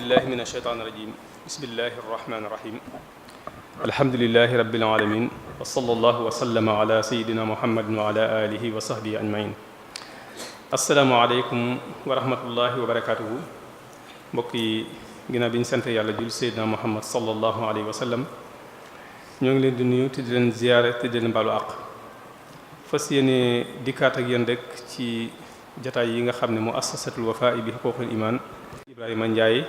billahi min ashaytaan irajim bismillahi arrahmani irrahim alhamdulilahi rabbil alamin wa sallallahu wa sallama ala sayidina muhammadin wa ala alihi wa sahbihi ajmain asalaamualeykum wa rahmatullahi wa barakatuhu mbokk yi ginnaaw bi ñu sant yàlla jul sayidina muhammad sallallahu alayhi wa sallam ñoo ngi leen di nuyu te di leen ziyaare te di leen baalu àq fas yéene dikkaat ak yéen rek ci jataay yi nga xam ne mu assasatul wafa bi xuququl iman Ibrahima Ndiaye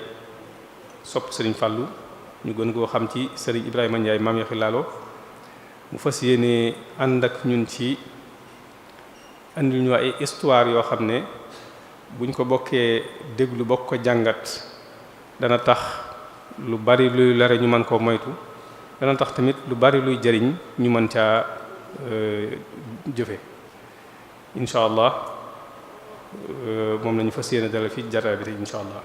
sopp Serigne Fallou ñu gën koo xam ci Serigne Ibrahima Ndiaye maam yaxi laalo mu fas yéene ànd ak ñun ci andil ñu ay histoire yoo xam ne buñ ko bokkee déglu bokk ko jàngat dana tax lu bari luy lare ñu mën koo moytu dana tax tamit lu bari luy jëriñ ñu mën caa jëfe incha allah moom lañu fas yéene dalal fi jataay bi te incha allah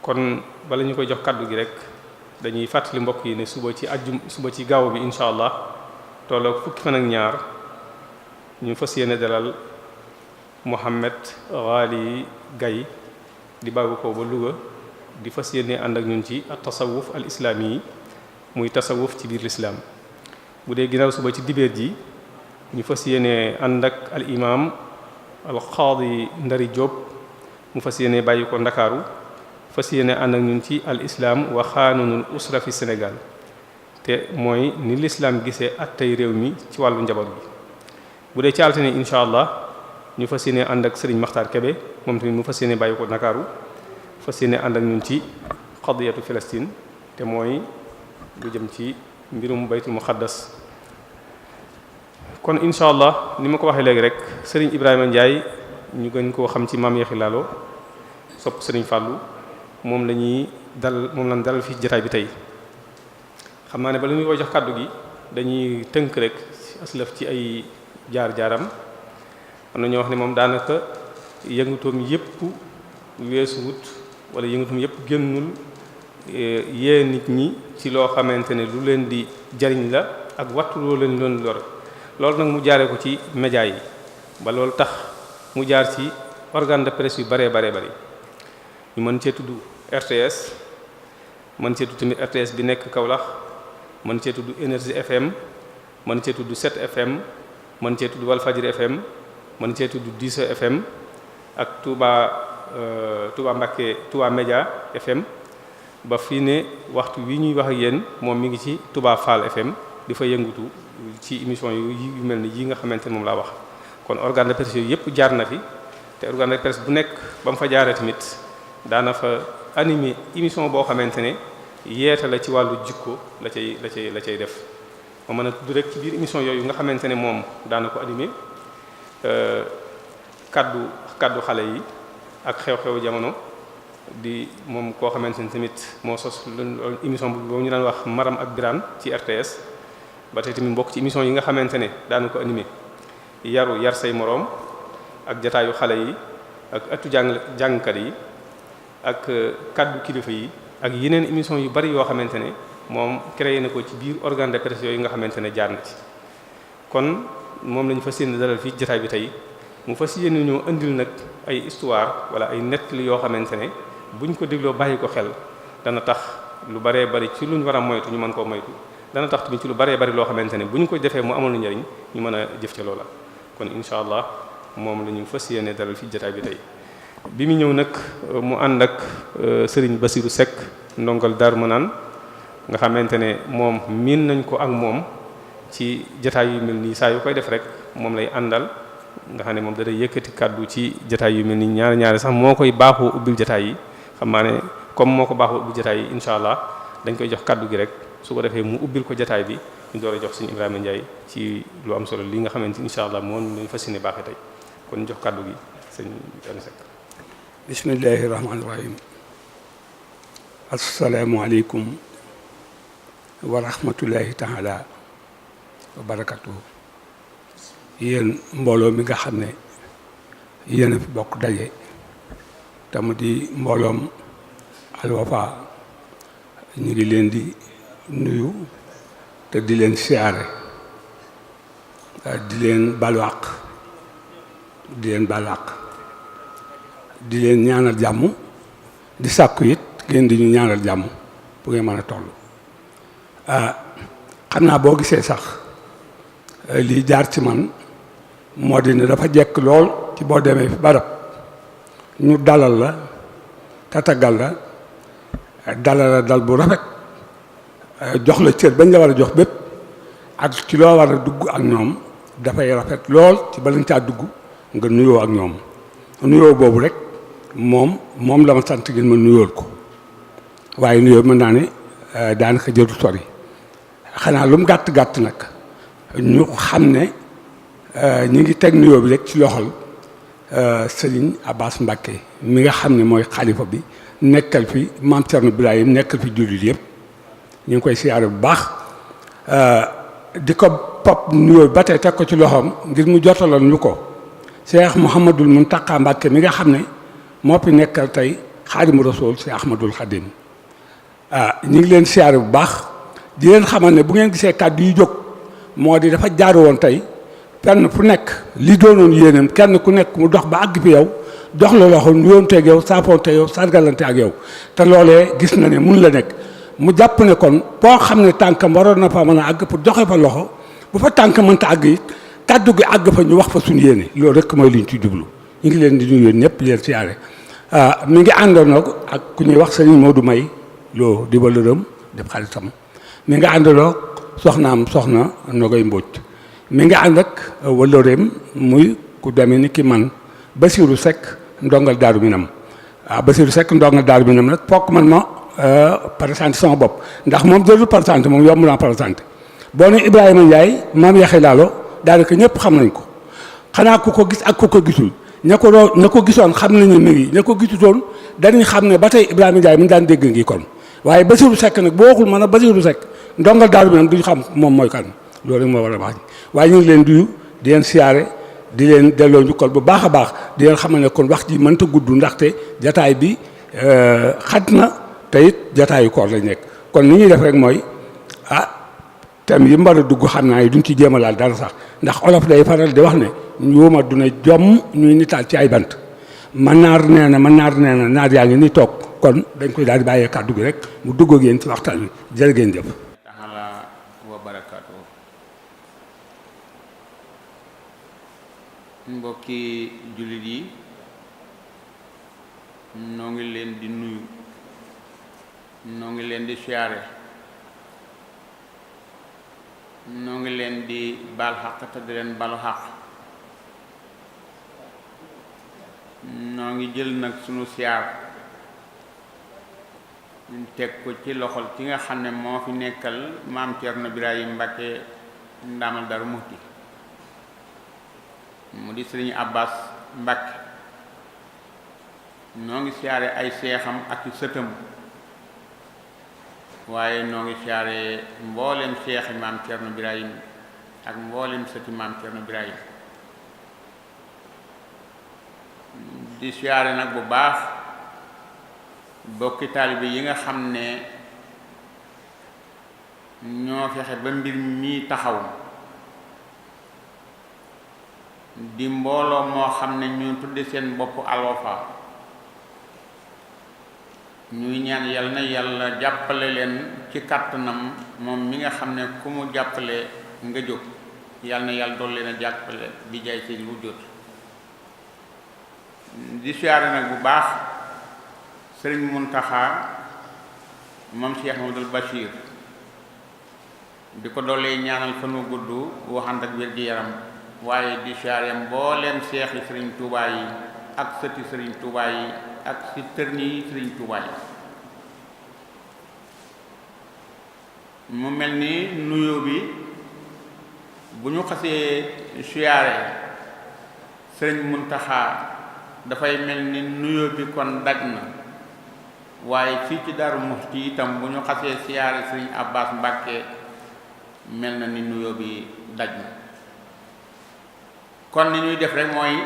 kon bala ñu koy jox kàddu gi rek dañuy fàttali mbokk yi ne suba ci gaaw bi incha allah tolloog fukki fan ak ñaar ñu fas yéene dalal Mohamed Ghali Gaye di bàggu ko ba Louga di fas yéene ànd ak ñun ci at tasawuf al islaami yi muy tasawuf ci biir lislaam bu dee ginnaaw suba ci dibeer ji ñu fas yéene ànd ak al imam al qaadi Ndari Diop mu fas yéene bàyyi ko Ndakaaru fas yéene ànd ak ñun ci al islam wa xaanunul usra fi Sénégal te mooy ni lislaam gisee at tey réew mi ci wàllu njaboot bi bu dee ci altine incha allah ñu fas yéene ànd ak Serigne Makhtar Kebe moom tamit mu fas yéene bàyyi ko Ndakaaru fas yéene ànd ak ñun ci qadiyatu Palestine te mooy lu jëm ci mbirum baytul muqaddas kon incha allah ni ma ko waxee léegi rek Serigne Ibrahima Ndiaye ñu gën koo xam ci maam yaxi laalo sopp Serigne Fallou moom lañ dalal fii jotaay bi tey xam naa ne ba lu ñu koy jox kàddu gi dañuy tënk rek aslaf ci ay jaar-jaaram am na ñoo wax ne moom daanaka yëngutoom yépp weesuwut wala yëngutoom yépp génnul yee nit ñi ci loo xamante ne lu leen di jariñ la ak wattu loo leen doon lor loolu nag mu jaaree ko ci média yi ba loolu tax mu jaar ci organe de presse yu baree bari ñu mën cee tudd RTS mën cee tudd tamit RTS bi nekk Kaolack mën cee tudd Énergie FM mën cee tudd 7 FM mën cee tudd Walfadjri FM mën cee tudd Diso FM ak Touba Mbacké Touba Média FM ba fii ne waxtu wi ñuy wax ak yéen moom mi ngi ci Touba Fall FM di fa yëngutu ci émission yu mel ni yi nga xamante ne moom laa wax kon organe de presse yooyu yëpp jaar na fi te organe de presse bu nekk ba mu fa jaaree tamit daana fa animé émission boo xamante ne yeeta la ci wàllu jikko la cay def ma mën a tudd rek ci biir émission yooyu nga xamante ne moom daana ko animé kaddu xale yi ak xew-xew jamono di moom koo xamante ne tamit moo sos émission boobu ñu daan wax Maram ak Birane ci RTS ba tey tamit mbokk ci émission yi nga xamante ne daana ko animé yar say moroom ak jataayu xale yi ak ëttu jàngkat yi ak kaddu kilifa yi ak yeneen émission yu bari yoo xamante ne moom créé na ko ci biir organe de presse yooyu nga xamante ne jaar na ci kon moom lañu fas yéene dalal fii jotaay bi tey mu fas yéene ñoo indil nag ay histoire wala ay nettali yoo xamante ne buñ ko dégloo bàyyi ko xel dana tax lu baree bari ci luñ war a moytu ñu mën koo moytu dana tax tamit ci lu baree bari loo xamante ne buñ ko defee mu amal lu njariñ ñu mën a jëf ca loola kon incha allah moom la ñu fas yéene dalal fii jotaay bi tey bi mu ñëw nag mu ànd ak Serigne Bassirou Seck ndongal Darou Manane nga xamante ne moom miin nañ ko ak moom ci jataay yu mel nii saa yu koy def rek moom lay àndal nga xam ne moom da day yëkkati kàddu ci jataay yu mel nii ñaari sax moo koy baaxoo ubbil jataay yi xam naa ne comme moo ko baaxoo ubbil jataay yi incha allah dañ koy jox kàddu gi rek su ko defee mu ubbil ko jataay bi ñu door a jox suñu Ibrahima Ndiaye ci lu am solo li nga xamante ni incha allah moom lañ fas yéene baaxee tey kon jox kàddu gi sëñ Ibrahima Seck. bismillahi rahmaani rahim asalaamaaleykum wa rahmatullahi taala wa barakatuhu yéen mbooloo mi nga xam ne yéen a fi bokk daje te mu di mbooloom Al Wafa ñu ngi leen di nuyu te di leen siyaare di leen balwaq di leen ñaanal jàmm di sàkku it ngeen di ñu ñaanal jàmm bu ngeen mën a toll. xam naa boo gisee sax lii jaar ci man moo di ne dafa jekk lool ci boo demee fi barab ñu dalal la tatagal la dal bu rafet jox la cër bañ la war a jox bépp ak ci loo war a dugg ak ñoom dafay rafet lool ci balañ caa dugg nga nuyoo ak ñoom nuyoo boobu rek moom la ma sant ngeen ma nuyool ko waaye nuyoo mën naa ne daanaka jëru sori xanaa lu mu gàtt nag ñu xam ne ñu ngi teg nuyoo bi rek ci loxol Serigne Abbas Mbacké mi nga xam ne mooy xalifa bi nekkal fi Maam Cerno Birahim nekkal fi jullit yëpp ñu ngi koy siyaare bu baax di ko pop nuyoo ba tey teg ko ci loxoom ngir mu jotaloon ñu ko Cheikh Mouhamadul Mountakha Mbacké mi nga xam ne moo fi nekkal tey Xaadimu Rasuul Cheikh Ahmadul Khadim ñu ngi leen siyaare bu baax di leen xamal ne bu ngeen gisee kàddu yi jóg moo di dafa jaar woon tey fenn fu nekk li doonoon yéenam kenn ku nekk mu dox ba àgg fi yow dox la loxo nuyoonteeg yow saafoonteeg yow sargalante ak yow te loolee gis na ne mun la nekk mu jàpp ne kon boo xam ne tànkam waroon na fa mën a àgg pour joxe fa loxo bu fa tànk mënta àgg it kàddu gi àgg fa ñu wax fa suñu yéene loolu rek mooy liñ ci jublu ñu ngi leen di nuyu ñëpp leen siyaare mi ngi àndoon ak ku ñuy wax Serigne Modou May loo di walëram def xaritam mi nga àndaloo soxnaam soxna Nogay Mbodj mi nga ànd ak walëreem muy ku demee ni ki man Basirou Seck ndongal Daaru Minam Basirou Seck ndongal Daaru Minam nag fokk man ma présenté sama bopp ndax moom jëlul présenté moom yomb naa présenté boo ne Ibrahima Ndiaye maam Yaxya Laalo daanaka ñëpp xam nañ ko xanaa ku ko gis ak ku ko gisul ña ko gisoon xam nañu mi ngi ña ko gisutoon dañuy xam ne ba tey Ibrahima Ndiaye mi daan dégg ngi kon waaye Basirou Seck nag boo waxul mën a Basirou Seck ndongal Daaru Minam duñu xam moom mooy kan loolu rek moo war a baax waaye ñu ngi leen duyu di leen siyaare di leen delloo njukkal bu baax a baax di leen xamal ne kon wax ji mënta gudd ndaxte jataay bi xat na te it jataayu koor lañ nekk kon li ñuy def rek mooy thème yi mbar a dugg xam naa yi duñ ci jéem a laal dara sax ndax olof day faral di wax ne ñuuma du ne jomm ñuy nitaal ci ay bant naar nee na naar yaa ngi ni toog kon dañ koy daal di bàyyee kàddu gi rek mu dugg ak yéen ci waxtaan wi jërë ngeen jëf. taala wa barakaatu. mbokki jullit yi noo ngi leen di nuyu noo ngi leen di siyaare noo ngi leen di baal xaq te di leen balu xaq noo ngi jël nag sunu siyaar ñu teg ko ci loxol ki nga xam ne moo fi nekkal maam Cerno Birahim Mbacké ndaamal Daaru Muxti mu di Sëriñ Abbas Mbacké noo ngi siyaare ay seexam ak i sëtam waaye noo ngi siyaare mboolem seexi maam Cerno Birahim ak mboolem sëti maam Cerno Birahim di siyaare nag bu baax bokki taalibe yi nga xam ne ñoo fexe ba mbir mi taxaw di mbooloo moo xam ne ñu tudde seen bopp Al Wafa ñuy ñaan yal na yàlla jàppale leen ci kàttanam moom mi nga xam ne ku mu jàppale nga jóg yal na yàlla dool leen a jàppale bi jaay seen lu jot di siyaare nag bu baax Sëriñ Muntaxa moom Cheikh Ahmadul Bachir di ko doolee ñaanal fan wu gudd waxand ak wér gi yaram waaye di siyaare mbooleem seexi Sëriñ Tuubaa yi ak sëti Sëriñ Tuubaa yi ak si tërni yi Sëriñ Tuubaa yi mu mel ni nuyoo bi bu ñu xasee siyaare Sëriñ Muntaxa dafay mel ni nuyoo bi kon daj na waaye fii ci Daaru Muxti itam bu ñu xasee siyaare Sëriñ Abbas Mbacké mel na ni nuyoo bi daj na kon ni ñuy def rek mooy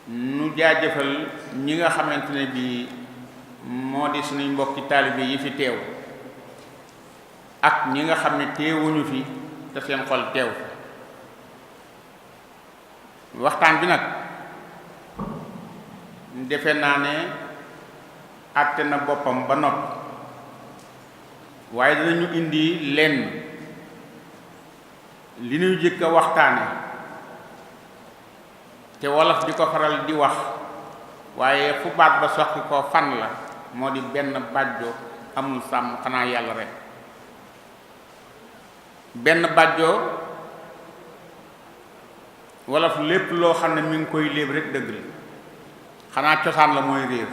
nu jaajëfal ñi nga xamante ne bii moo di suñuy mbokki taalibe yi fi teew ak ñi nga xam ne teewuñu fi te seen xol teew waxtaan bi nag defe naa ne àtte na boppam ba noppi waaye dinañu indi lenn li ñuy jëkk a waxtaane te wolof di ko faral di wax waaye fu baat ba soxi ko fan la moo di benn bàjjo amul sàmm xanaa yàlla rek benn bàjjoo wolof lépp loo xam ne mi ngi koy léeb rek dëgg la xanaa cosaan la mooy réer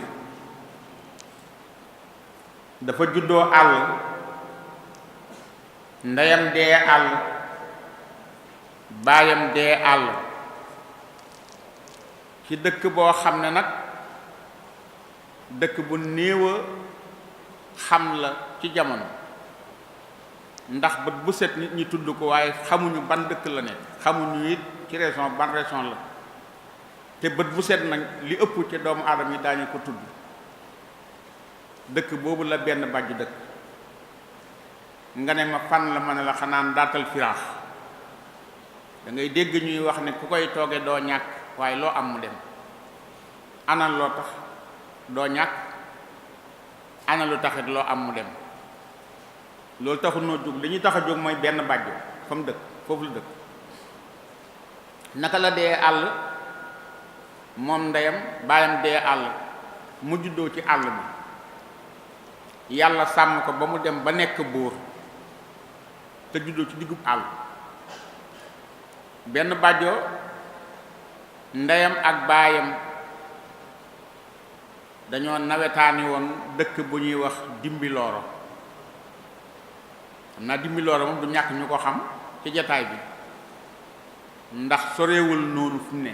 dafa juddoo àll ndeyam dee àll baayam dee àll ci dëkk boo xam ne nag dëkk bu néew a xam la ci jamono ndax bët bu set nit ñi tudd ko waaye xamuñu ban dëkk la nekk xamuñu it ci région ban région la te bët bu set nag li ëpp ci doomu aadama yi daañu ko tudd dëkk boobu la benn bàjju dëkk nga ne ma fan la ma ne la xanaa ndaatal firaax da ngay dégg ñuy wax ne ku koy tooge doo ñàkk waaye loo am mu dem ana loo tax doo ñàkk ana lu taxit loo am mu dem loolu taxul noo jóg dañuy tax a jóg mooy benn bàjjo fa mu dëkk foofu la dëkk naka la dee àll moom ndeyam baayam dee àll mu juddoo ci àll bi yàlla sàmm ko ba mu dem ba nekk buur te juddoo ci diggub àll benn bàjjo ndeyam ak baayam dañoo nawetaani woon dëkk bu ñuy wax Dimbilooro xam naa Dimbilooro moom du ñàkk ñu ko xam ci jataay bi ndax sorewul noonu fu ne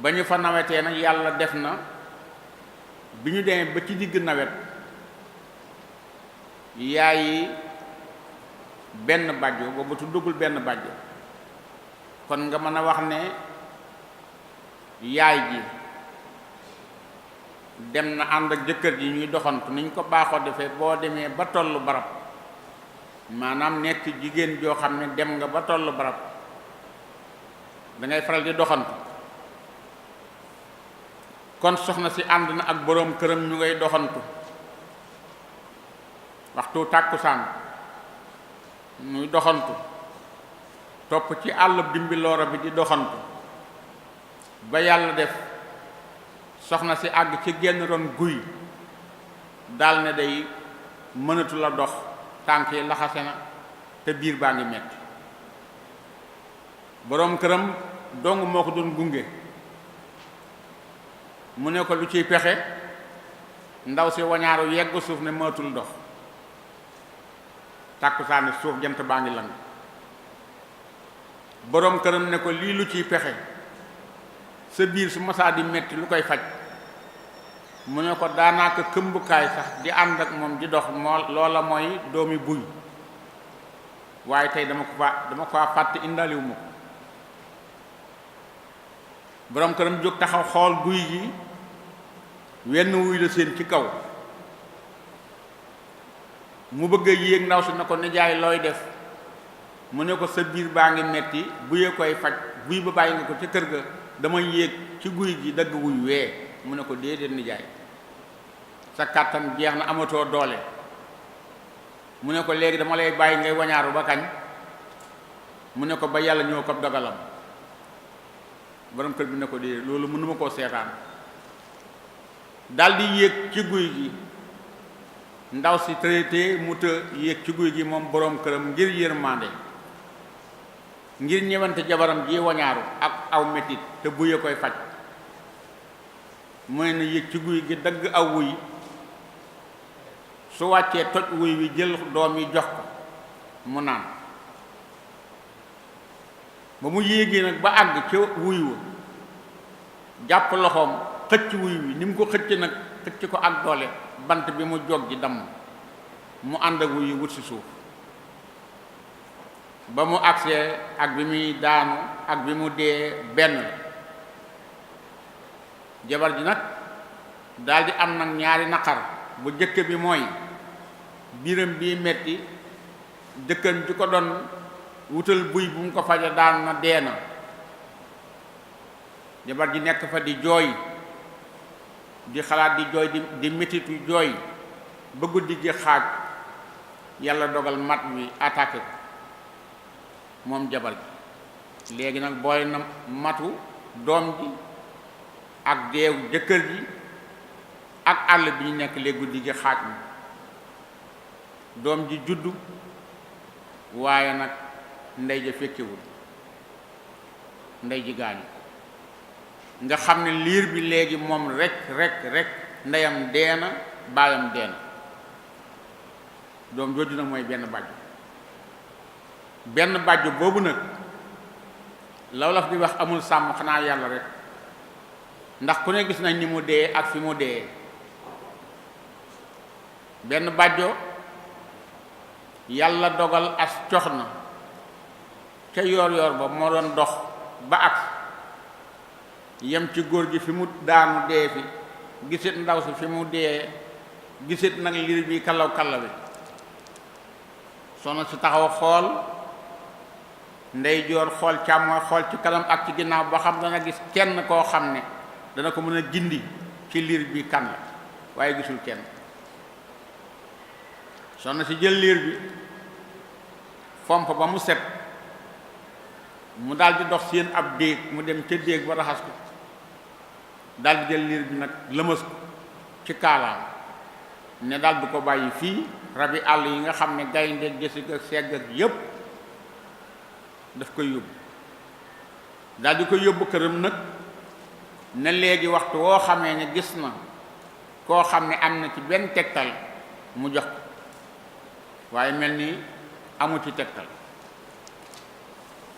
ba ñu fa nawetee nag yàlla def na bi ñu demee ba ci digg nawet yaayi benn bàjjo boobu tuddagul benn bàjjo kon nga mën a wax ne yaay ji dem na ànd ak jëkkër ji ñuy doxantu niñ ko baaxoo defee boo demee ba tollu barab maanaam nekk jigéen joo xam ne dem nga ba tollu barab dangay faral di doxantu kon soxna si ànd na ak boroom këram ñu ngay doxantu waxtu tàkkusaan muy doxantu topp ci àll Dimbilooro bi di doxantu ba yàlla def soxna si àgg ci genn ron guy dal ne day mënatu la dox tànk yi laxase na te biir baa ngi metti boroom këram dong moo ko doon gunge mu ne ko lu ciy pexe ndaw si wañaaru yegg suuf ne mënatul dox tàkkusaani suuf jant baa ngi lang boroom këram ne ko lii lu ciy pexe sa biir su masaa di metti lu koy faj mu ne ko daanaaka këmbukaay sax di ànd ak moom di dox moo loola mooy doomi buy waaye tey dama ko fàtte indaaliwu ma ko boroom këram jóg taxaw xool guy gi wenn wuy la seen ci kaw mu bëgg a yéeg ndaw si na ko nijaay looy def mu ne ko sa biir baa ngi metti buyee koy faj buy ba bàyyi nga ko ca kër ga dama yéeg ci guy gi dagg wuy wee mu ne ko déedéet nijaay sa kàttan jeex na amatoo doole mu ne ko léegi dama lay bàyyi ngay wañaaru ba kañ mu ne ko ba yàlla ñëw ko dogalam borom kër bi ne ko déedéet loolu mënuma koo seetaan daldi yéeg ci guy gi ndaw si traité mu të yéeg ci guy gi moom borom këram ngir yërmande ngir ñëwante jabaram ji wañaaru ak aw metit te buye koy faj mu ne na yéeg ci guy gi dagg aw wuy su wàccee toj wuy wi jël doom yi jox ko mu naan ba mu yéegee nag ba àgg ca wuy wa jàpp loxoom xëcc wuy wi ni mu ko xëcc nag xëcc ko ak doole bant bi mu jog ji damm mu ànd ak wuy wut si suuf ba mu agsee ak bi muy daanu ak bi mu dee benn jabar ji nag daldi am nag ñaari naqar bu jëkk bi mooy biiram bii metti jëkkër ji ko doon wutal buy bu mu ko faja daanu na dee na jabar ji nekk fa di jooy di xalaat di jooy di metitu jooy ba guddi gi xaaj yàlla dogal mat wi attaqué ko moom jabar ji léegi nag boole na matu doom ji ak deewu jëkkër ji ak àll bi ñu nekk léegi guddi gi xaaj na doom ji juddu waaye nag ndey ja fekkewul ndey ji gaañu nga xam ne liir bi léegi moom rek ndeyam deena baayam deena doom jooju nag mooy benn bàjju boobu nag lawlaf di wax amul sàmm xanaa yàlla rek ndax ku ne gis nañ ni mu dee ak fi mu dee benn bàjjo yàlla dogal as cox na ca yoor ba moo doon dox ba ak yem ci góor gi fi mu daanu dee fi gisit ndaw si fi mu dee gisit nag liir bi kallaw bi soxna si taxaw xool ndeyjoor xool càmmooy xool ci kanam ak ci ginnaaw ba xam dana gis kenn koo xam ne dana ko mën a gindi ci liir bi kan la waaye gisul kenn soxna si jël liir bi fomp ba mu set mu daldi dox seen ab déeg mu dem ca déeg ba raxas ko daldi jël liir bi nag lëmas ko ci kaalaam ne daldi ko bàyyi fii rabi àll yi nga xam ne gaynde gësig ak segg ak yépp daf koy yóbbu daldi koy yóbbu këram nag ne léegi waxtu woo xamee ne gis na koo xam ne am na ci benn tegtal mu jox ko waaye mel ni amu ci tegtal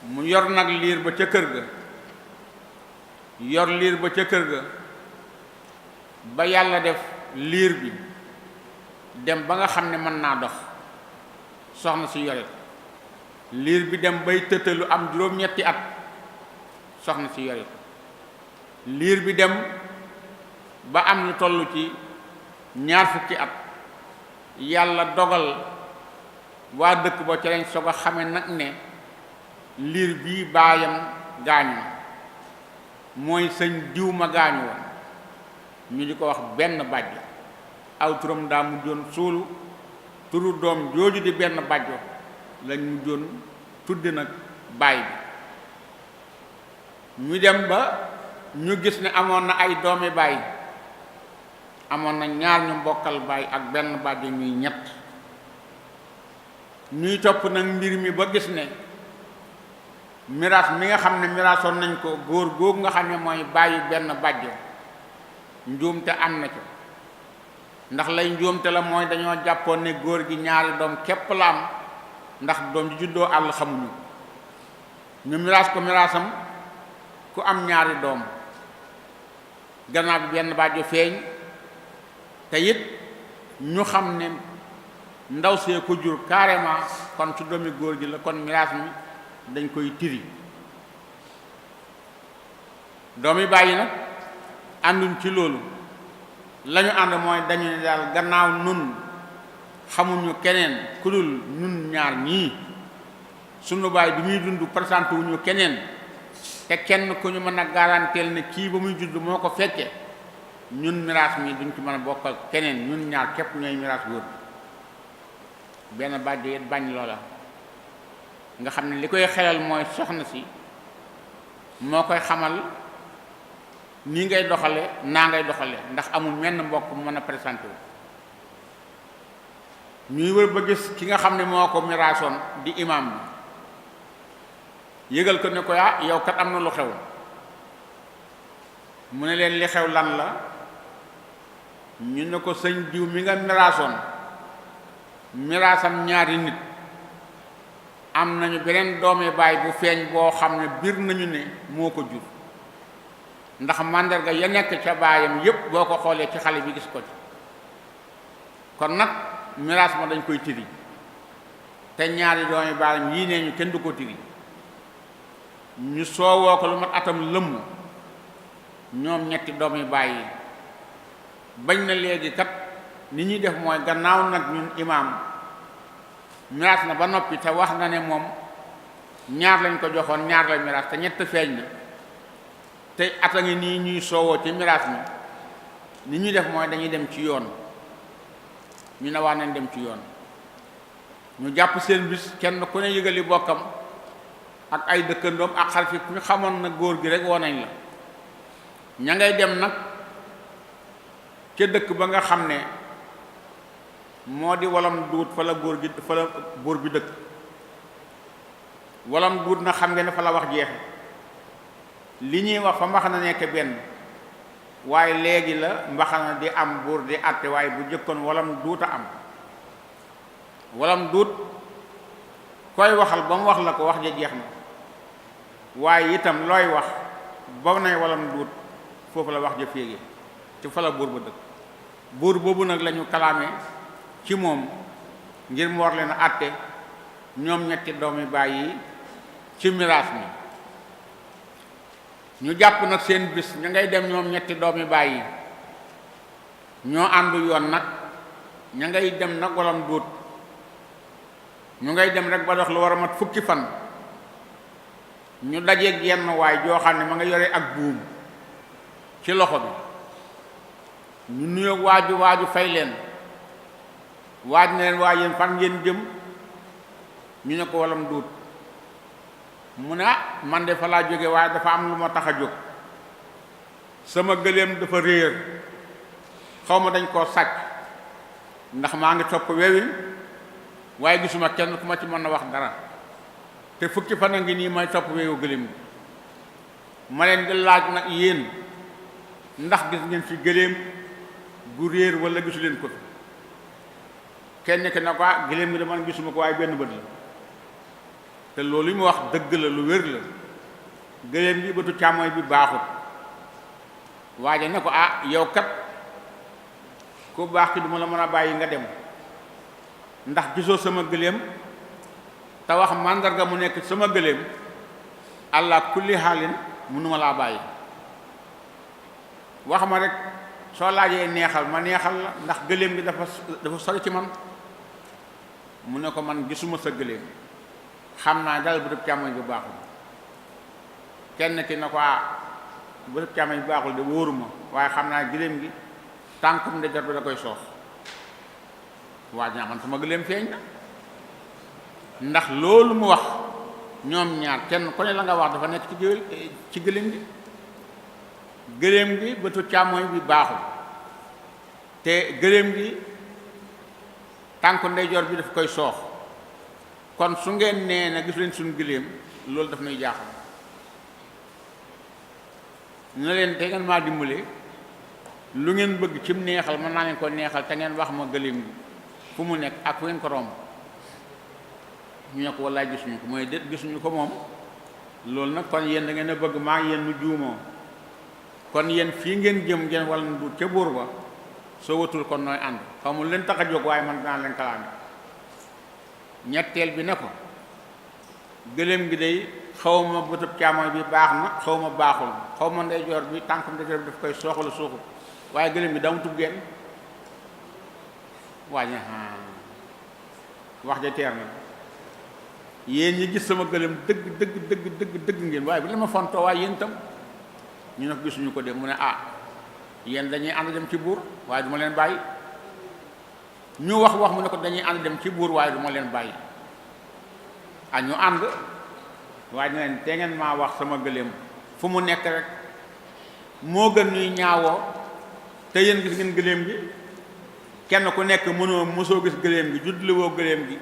mu yor nag liir ba ca kër ga ba yàlla def liir bi dem ba nga xam ne mën naa dox soxna si yore liir bi dem bay tëtalu am juróom-ñetti at soxna si yore liir bi dem ba am lu toll ci 20 fukki at yàlla dogal waa dëkk ba ca lañ soog a xame nag ne liir bii baayam gaañu na mooy sëñ diw ma gaañu woon ñu di ko wax benn bàjjo aw turam daa mujjoon suulu turu doom jooju di benn bàjjo lañ mujjoon tudde nag baay bi ñu dem ba ñu gis ne amoon na ay doomi baay amoon na ñaar ñu mbokkal baay ak benn bàjjo ñuy ñett ñuy topp nag mbir mi ba gis ne miraas mi nga xam ne miraasoon nañ ko góor googu nga xam ne mooy bàyyi benn bàjjo njuumte am na ca ndax lay njuumte la mooy dañoo jàppoon ne góor gi ñaari doom képp la am ndax doom ji juddoo àll xamuñu ñu miraas ko miraasam ku am ñaari doom gannaaw bi benn bàjjo feeñ te it ñu xam ne ndaw see ko jur carrément kon su doomi góor gi la kon miraas mi dañ koy tiri doomi bàyyi nag ànduñ ci loolu lañu ànd mooy dañu ne daal gannaaw nun xamuñu keneen ku dul ñun ñaar ñii sunu baay bi muy dund présenté wuñu keneen te kenn ku ñu mën a garanteel ne kii ba muy judd moo ko fekke ñun miraas mi duñ ci mën a bokkal keneen ñun ñaar képp ñooy miraas góor benn bàjjo it bañ loola nga xam ne li koy xelal mooy soxna si moo koy xamal nii ngay doxale naa ngay doxale ndax amul menn mbokk mu mën a présenté wu ñuy wër ba gis ki nga xam ne moo ko miraasoon di imam bi yëgal ko ne ko yow kat am na lu xew mu ne leen li xew lan la ñu ne ko sëñ diw mi nga miraasoon miraasam ñaari nit am nañu beneen doomi baay bu feeñ boo xam ne biir nañu ne moo ko jur ndax màndarga ya nekk ca baayam yépp boo ko xoolee ci xale bi gis ko ci kon nag miraas ma dañ koy tiri te ñaari doomi baayam yii nee ñu kenn du ko tiri ñu soowoo ko lu mat atam lëmm ñoom ñetti doomi baay yi bañ na léegi kat ni ñuy def mooy gannaaw nag ñun imaam miraas na ba noppi te wax na ne moom ñaar lañ ko joxoon ñaar la miraas te ñett feeñ na te ata ngi nii ñuy soowoo ci miraas mi ni ñuy def mooy dañuy dem ci yoon, ñu ne waa nañ dem ci yoon, ñu jàpp seen bis kenn ku ne yëgali bokkam ak ay dëkkandoom ak xarit ku ñu xamoon na góor gi rek woo nañ la. ña ngay dem nag ca dëkk ba nga xam ne moo di walam duut fa la góor bi dëkk. walam duut na xam nga ne fa la wax jeexe, li ñuy wax fa mbaxana nekk benn, waaye léegi la mbaxana di am buur di àtte, waaye bu jëkkoon walam duut a am. walam duut koy waxal ba mu wax la ko wax ja jeex na, waaye itam looy wax ba nay walam duut foofu la wax ja féege ci fa la buur ba dëkk. buur boobu nag lañu kalaame ci moom ngir mu war leen a àtte ñoom ñetti doomi baay yi ci miraas mi. ñu jàpp nag seen bis ña ngay dem ñoom ñetti doomi baay yi ñoo àndu yoon nag, ña ngay dem nag walam duut, ñu ngay dem rek ba dox lu war a mat fukki fan, ñu dajeeg yenn waay joo xam ne ma nga yore ak buum ci loxo bi. ñu nuyoog waaju fay leen, waaj na leen waa yéen fan ngeen jëm, ñu ne ko walam duut. mu ne man de fa laa jóge, waaye dafa am lu ma tax a jóg. sama gëléem dafa réer, xaw ma dañ koo sàcc, ndax maa ngi topp wewi waaye gisuma kenn ku ma ci mën a wax dara, te fukki fan a ngi nii may topp weewu gëléem gi. ma leen di laaj nag yéen ndax gis ngeen fi gëléem gu réer wala gisu leen ko fi? kenn ki na ko gëléem gi de man gisuma ko, waaye benn bët la. te loolu yi mu wax dëgg la, lu wér la. gëléem gi bëtu càmmooy bi baaxut. waaye ne ko yow kat ku baax ki du ma la mën a bàyyi nga dem, ndax gisoo sama gëléem te wax màndarga mu nekk sama gëléem, allah kulli xaalin mënuma laa bàyyi. wax ma rek soo laajee neexal ma neexal la, ndax gëléem gi dafa sori ci man. mu ne ko man gisuma sa gëléem, xam naa dal bëtub càmmoñ bi baaxul. kenn ki na ko bëtub càmmoñ bi baaxul de wóoruma, waaye xam naa gëléem gi tànkum ndeyjoor bi da koy soox. waaj naa man sama gëléem feeñ na, ndax loolu mu wax ñoom ñaar kenn ku ne la nga wax dafa nekk ci gëléem gi. gëléem gi bëtu càmmoñ bi baaxul, te gëléem gi tànku ndeyjoor bi daf koy soox. kon su ngeen nee na gis leen suñu gëléem, loolu daf nuy jaaxal. ñu ne leen te ngeen maa dimbale, lu ngeen bëgg cim neexal mën naa leen ko neexal, te ngeen wax ma gëléem gi fu mu nekk ak fu ngeen ko romb. ñu ne ko wallaay gisuñu ko, mooy déet gisuñu ko moom. loolu nag kon yéen da ngeen a bëgg maa ngi yéen nu juumoo, kon yéen fii ngeen jëm ngeen wala nu duut ca buur ba, soo watul kon nooy ànd. xamul leen tax a jóg, waaye man dinaa leen kalaame. ñetteel bi ne ko gëléem gi day xaw ma bëtub càmmooñ bi baax na, xaw ma baaxul, xaw ma ndeyjoor bi tànkum ndeyjoor bi daf koy sooxala suuxut, waaye gëléem gi dama tub genn. waaye wax ja teer na. yéen ñi gis sama gëléem dëgg ngeen, waaye bu la ma fontoo waaye yéen tam. ñu ne ko gisuñu ko de. mu ne yéen dañuy ànd dem ci buur, waaye du ma leen bàyyi. ñu wax mu ne ko dañuy ànd dem ci buur, waaye du ma leen bàyyi. ñu ànd, waaye ne leen te ngeen maa wax sama gëléem fu mu nekk rek, moo gën ñuy ñaawoo. te yéen gis ngeen gëléem gi, kenn ku nekk mosoo gis gëléem gi, juddluwoo gëléem gi,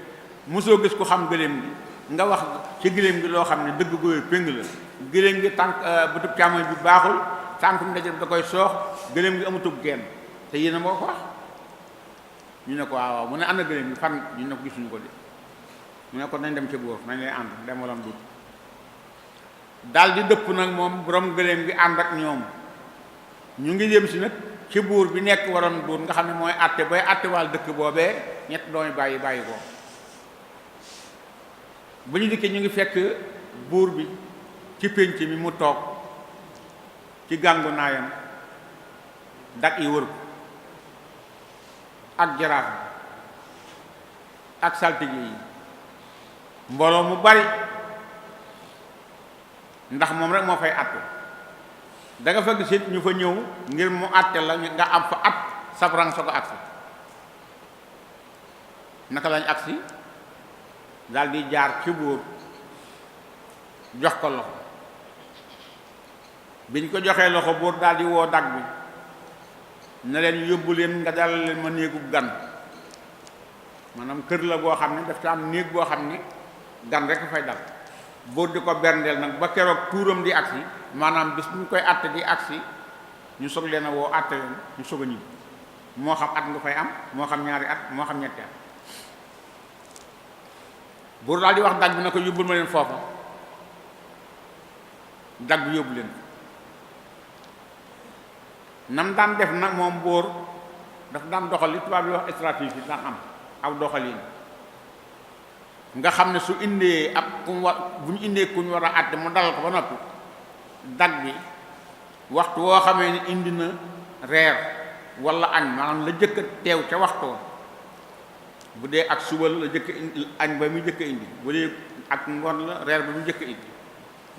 mosoo gis ku xam gëléem gi, nga wax ci gëléem gi loo xam ne dëgg gooy péng la. gëléem gi tànk bëtub càmmoñ bi baaxul, tànkum ndeyjoor bi da koy soox, gëléem gi amutub genn, te yéen a moo ko wax. ñu ne ko waaw mu ne ànd gëléem gi fan, ñu ne ko gisuñu ko de. mu ne ko nañ dem ci buur, nañ lay ànd dem walam dut. daal di dëpp nag moom borom gëléem gi ànd ak ñoom. ñu ngi jëm si nag ci buur bi nekk waroon dut, nga xam ne mooy àtte bay àtte wàll dëkk boobee ñett doomi bàyyi ko. bu ñu dikkee ñu ngi fekk buur bi ci pénc mi mu toog ci gàngu naayam, dak yi wër ko ak jaraaf ak saltige yi, mbooloo mu bari, ndax moom rek moo fay àtte. da nga fa gis it ñu fa ñëw ngir mu àtte la nga am fa at sabrang soo ko agsi naka lañ agsi daal di jaar ci buur jox ko loxo biñ ko joxee loxo buur daal di woo dag bi ne leen yóbbu leen nga dalal leen ma néegu gan maanaam kër la boo xam ne daf ci am néeg boo xam ne gan rek fay dal buur di ko berndeel nag ba keroog tuuram di agsi maanaam bis bu ñu koy àtte di agsi ñu soog leen a woo àtte leen ñu soog a ñibbi moo xam at nga fay am moo xam ñaari at moo xam ñetti at buur daal di wax dag bi na ko yóbbul ma leen foofa dag bi yóbbu leen nam daan def nag moom buur daf daan doxal li tubaab yi wax stratégie daan am aw doxalin nga xam ne su indee ab ku bu ñu indee ku ñu war a àtte mu dalal ko ba noppi dag bi waxtu woo xamee ni indi na reer wala añ maanaam la jëkk a teew ca waxtoo bu dee ak suba la jëkk indi añ ba mu jëkk indi bu dee ak ngoon la reer ba mu jëkk indi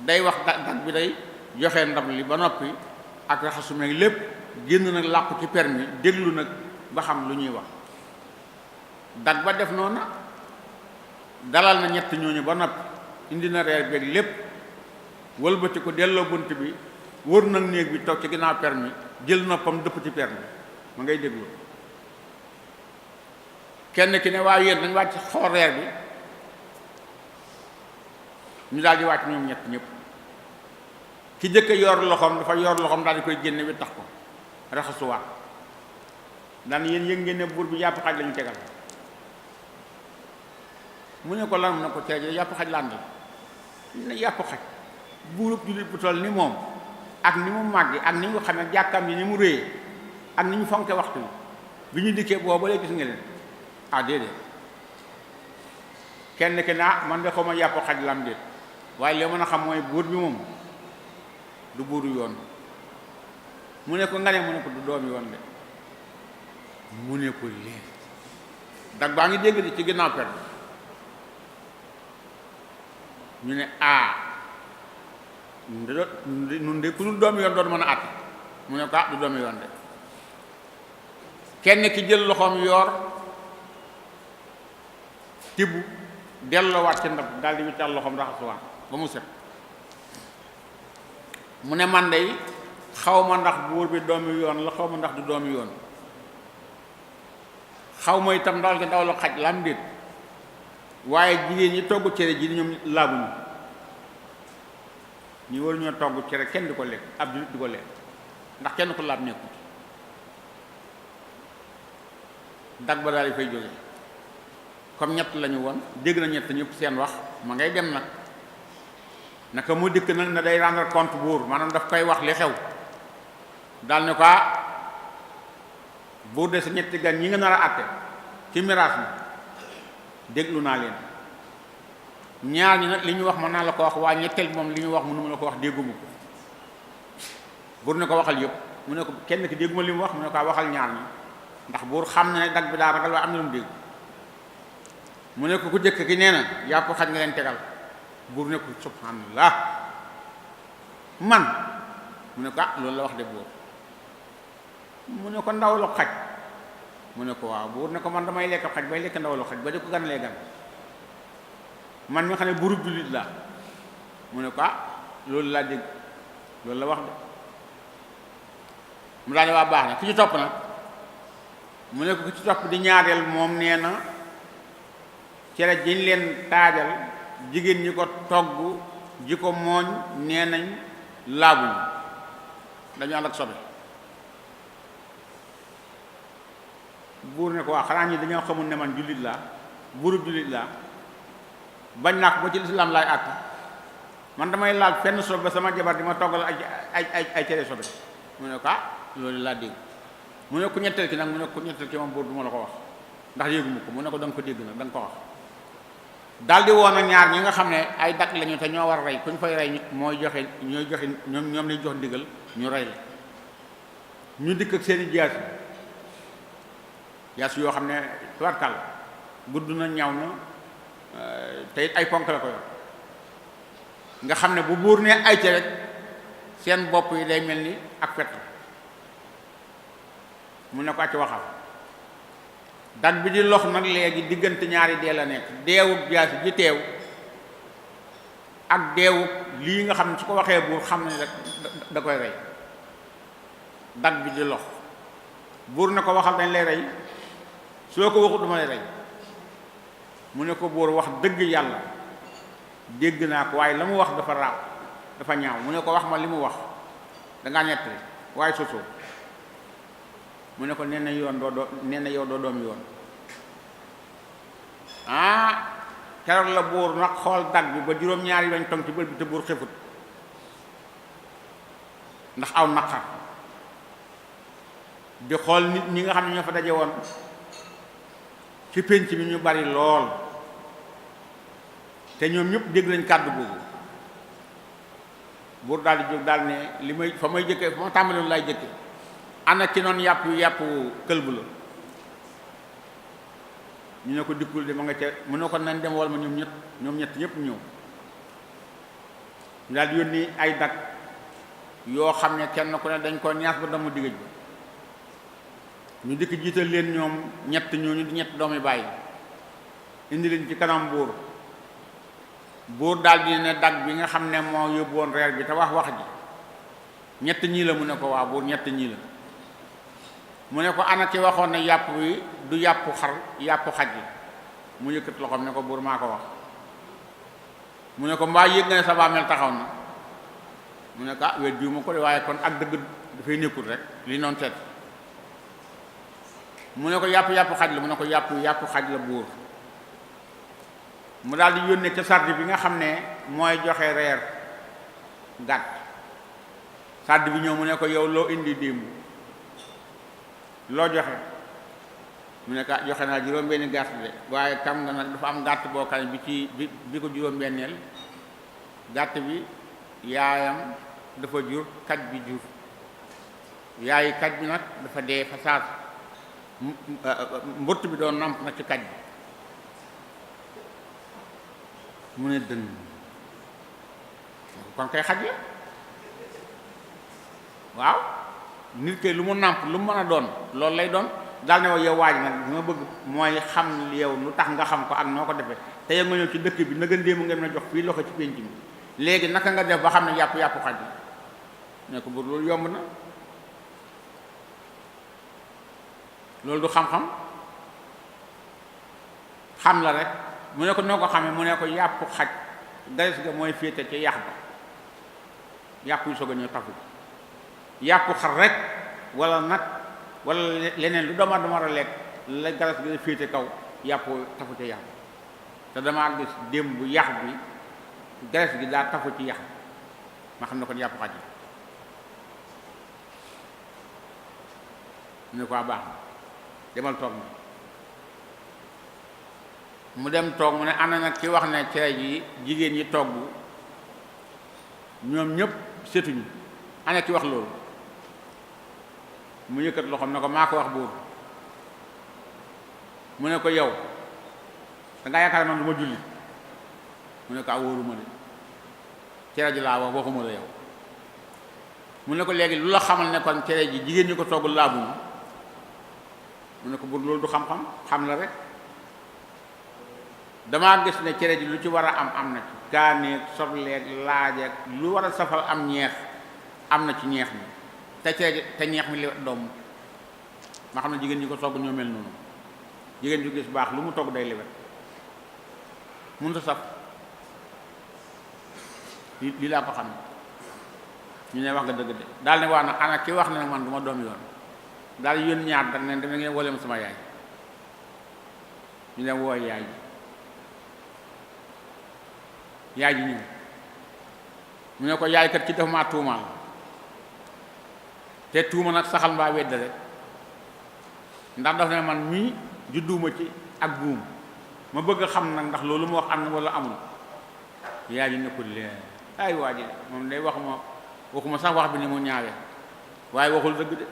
day wax dag bi day joxe ndab li ba noppi ak raxasu meeg lépp génn nag làqu ci permis déglu nag ba xam lu ñuy wax dag ba def noona dalal na ñett ñooñu ba noppi indi na reer beeg lépp wëlbati ko delloo bunt bi wër nag néeg bi toog ci ginnaaw permis jël noppam dëpp ci permis ma ngay déglu kenn ki ne waaye yéen dañ wàcc xool reer bi ñu daal di wàcc ñoom ñett ñëpp ki jëkk yor loxoom dafa yor loxoom daal di koy génne bi tax ko raxasuwaat daan yéen yëg ngeen ne buur bi yàpp xaj lañu tegal mu ne ko lan mu ne ko teeje yàpp xaj lan la ne yàpp xaj buurub jullit bu toll ni moom ak ni mu màggi ak ni mu xamee jàkkam yi ni mu réyee ak ni ñu fonke waxtu yi bi ñu dikkee booba lay gis nga leen ah déedéet kenn ki naa man de xaw ma yàpp xaj lam déet waaye li mën a xam mooy buur bi moom du buuru yoon mu ne ko nga ne mu ne ko du doomi yoon de mu ne ko leen dag baa ngi dégg di ci ginnaaw per ñu ne nun de ku dul doomi yoon doon mën a àtte mu ne ko du doomi yoon de kenn ki jël loxoom yoor tibb delloowaat ci ndab daal di wiccal loxoom raxasuwaat ba mu set mu ne man dey xaw ma ndax buur bi doomi yoon la xaw ma ndax du doomi yoon xaw ma itam ndawal gi ndaw la xaj lam déet waaye jigéen ñi togg cere ji ñoom laabuñu ñu war ñoo togg cere kenn di ko lekk ab jullit di ko lekk ndax kenn ko laab nekkut dag ba daal di fay jóge comme ñett lañu woon dégg na ñett ñëpp seen wax ma ngay dem nag naka mu dikk nag ne day rendre compte buur maanaam daf koy wax li xew daal ne ko buur de sa ñetti gan ñi nga nar a àtte ci miraas mi déglu naa leen ñaar ñi nag li ñu wax mën naa la ko wax waa ñetteel moom li ñu wax mënu ma la ko wax dégguma ko buur ne ko waxal yëpp mu ne ko kenn ki dégguma li mu wax mu ne ko waxal ñaar ñi ndax buur xam na ne dag bi daa ragal waaye am na lu mu dégg mu ne ko ku jëkk ki nee na yàpp xaj nga leen tegal buur ne ko subhanallah man mu ne ko loolu la wax de buur mu ne ko ndaw la xaj mu ne ko waaw buur ne ko man damay lekk xaj bay lekk ndaw la xaj ba di ko ganalee gan man mi xam ne buurub jullit laa mu ne ko loolu laa dégg loolu la wax de mu daal ne waa baax na ki ci topp nag mu ne ko ki ci topp di ñaareel moom nee na cere jiñ leen taajal jigéen ñi ko togg ji ko mooñ nee nañ laabuñ dañu ànd ak sobe buur ne ko waa xanaa ñi dañoo xamul ne man jullit laa buurub jullit laa bañ naa ko ba ci lislaam laay àtt man damay laal fenn sobe ba sama jabar di ma toggal ay cere sobe mu ne ko loolu laa dégg mu ne ko ñetteel ki nag mu ne ko ñetteel ki moom buur du ma la ko wax ndax yéeguma ko mu ne ko da nga ko dégg nag da nga ko wax daal di woon a ñaar ñi nga xam ne ay dakk lañu te ñoo war a rey ku ñu fay rey mooy joxe ñooy joxe ñoom lañ jox ndigal ñu rey la ñu dikk ak seeni jaas yoo xam ne tubarkal gudd na ñaw na te it ay ponk la ko yor nga xam ne bu buur ne ay ca rek seen bopp yi day mel ni ak fett mu ne ko acc waxal dag bi di lox nag léegi diggante ñaari dee la nekk deewub jaasi ji teew ak deewub lii nga xam ne su ko waxee buur xam ne rek da koy rey dag bi di lox buur ne ko waxal dañ lay rey soo ko waxut duma lay rey mu ne ko buur wax dëgg yàlla dégg naa ko waaye la mu wax dafa raaw dafa ñaaw mu ne ko wax ma li mu wax dangaa nettali waaye sosoo mu ne ko nee na yoon doo nee na yow doo doom yoon keroog la buur nag xool dag bi ba juróom-ñaari weñ tong ci bët bi te buur xefut ndax aw naqar di xool nit ñi nga xam ne ñoo fa daje woon ci pénc bi ñu bari lool te ñoom ñëpp dégg nañ kàddu boobu buur daal di jóg daal ne li may fa may jëkke fa ma tàmbaloon laay jëkke ana ci noonu yàpp këlbu la ñu ne ko dikkul de ma nga ca mu ne ko nañ dem wal ma ñoom ñett ñëpp ñëw ñu daal di yónni ay dag yoo xam ne kenn ku ne dañ ko ñaas ba damu diggéej ba ñu dikk jiital leen ñoom ñett ñooñu di ñett doomi bàyyi indi leen ci kanam buur daal di ne dag bi nga xam ne moo yóbbu woon reer bi te wax ji ñett ñii la mu ne ko waa buur ñett ñii la mu ne ko ana ki waxoon ne yàpp wi du yàppu xar yàppu xaj yi mu yëkkat loxoom ne ko buur maa ko wax mu ne ko mbaa yëg nga ne sa bàmmeel taxaw na mu ne ko wet bii ma ko de waaye kon ak dëgg dafay nekkul rek li noonu seet mu ne ko yàpp xaj la mu ne ko yàpp xaj la buur mu daal di yónnee ca sardi bi nga xam ne mooy joxe reer gàtt sardi bi ñëw mu ne ko yow loo indi démb loo joxe mu ne ko joxe naa juróom-benni gàtt de waaye kam nga nag dafa am gàtt boo xam ne bi ko juróom-benneel gàtt bi yaayam dafa jur kaj bi jur yaayi kaj bi nag dafa dee fa saas mbott bi doon namp nag ci kaj bi mu ne dënn kon kay xaj la waaw nit kay lu mu nàmp lu mu mën a doon loolu lay doon daal ne wa yow waaj nag li ma bëgg mooy xam yow lu tax nga xam ko ak noo ko defee te yow nga ñëw ci dëkk bi na gën déemu ngeen na jox fii loxo ci pénc mi léegi naka nga def ba xam ne yàpp xaj la ne ko bu loolu yomb na loolu du xam-xam xam la rek mu ne ko noo ko xamee mu ne ko yàpp xaj garis ga mooy féete ci yax ba yàpp yu soog a ñëw tafu yàpp xar rek wala nag wala leneen lu doomu aadama war a lekk la garas ga féete kaw yàpp tafu ci yax ba te damaa gis démb bu yax bi garas gi daa tafu ci yax bi ma xam ne kon yàpp xaj mu ne ko baax na demal toog na mu dem toog mu ne ana nag ki wax ne cere ji jigéen ñi togg ñoom ñëpp setuñu ana ki wax loolu mu yëkkat loxoom ne ko maa ko wax buur mu ne ko yow dangaa yaakaar man du ma julli mu ne ko wóoruma de cere ji laa wax waxuma la yow mu ne ko léegi lu la xamal ne kon cere ji jigéen ñi ko togg laabuñu mu ne ko buur loolu du xam-xam xam la rek damaa gis ne cere ji lu ci war a am na ci gaaneeg sobleeg laajeeg lu war a safal am ñeex am na ci ñeex mi te cere ji te ñeex mi li doom ma xam ne jigéen ñi ko togg ñoo mel noonu jigéen ju gis baax lu mu togg day lewet mun ta saf lii laa ko xam ne ñu ne wax nga dëgg de daal ne waa nag ana ki wax ne man du ma doom yoon daal yónni ñaar dag ne dama ngeen wole ma sama yaay ñu dem wooy yaay ji ñëw mu ne ko yaay kat ci dafa maa tuumaal te tuuma nag saxal mbaa wedd rek ndax daf ne man mii judduuma ci ak buum ma bëgg a xam nag ndax loolu mu wax am na wala amul yaay ji ne ko lee ay waa ji moom day waxuma sax wax bi ni mu ñaawee waaye waxul dëgg de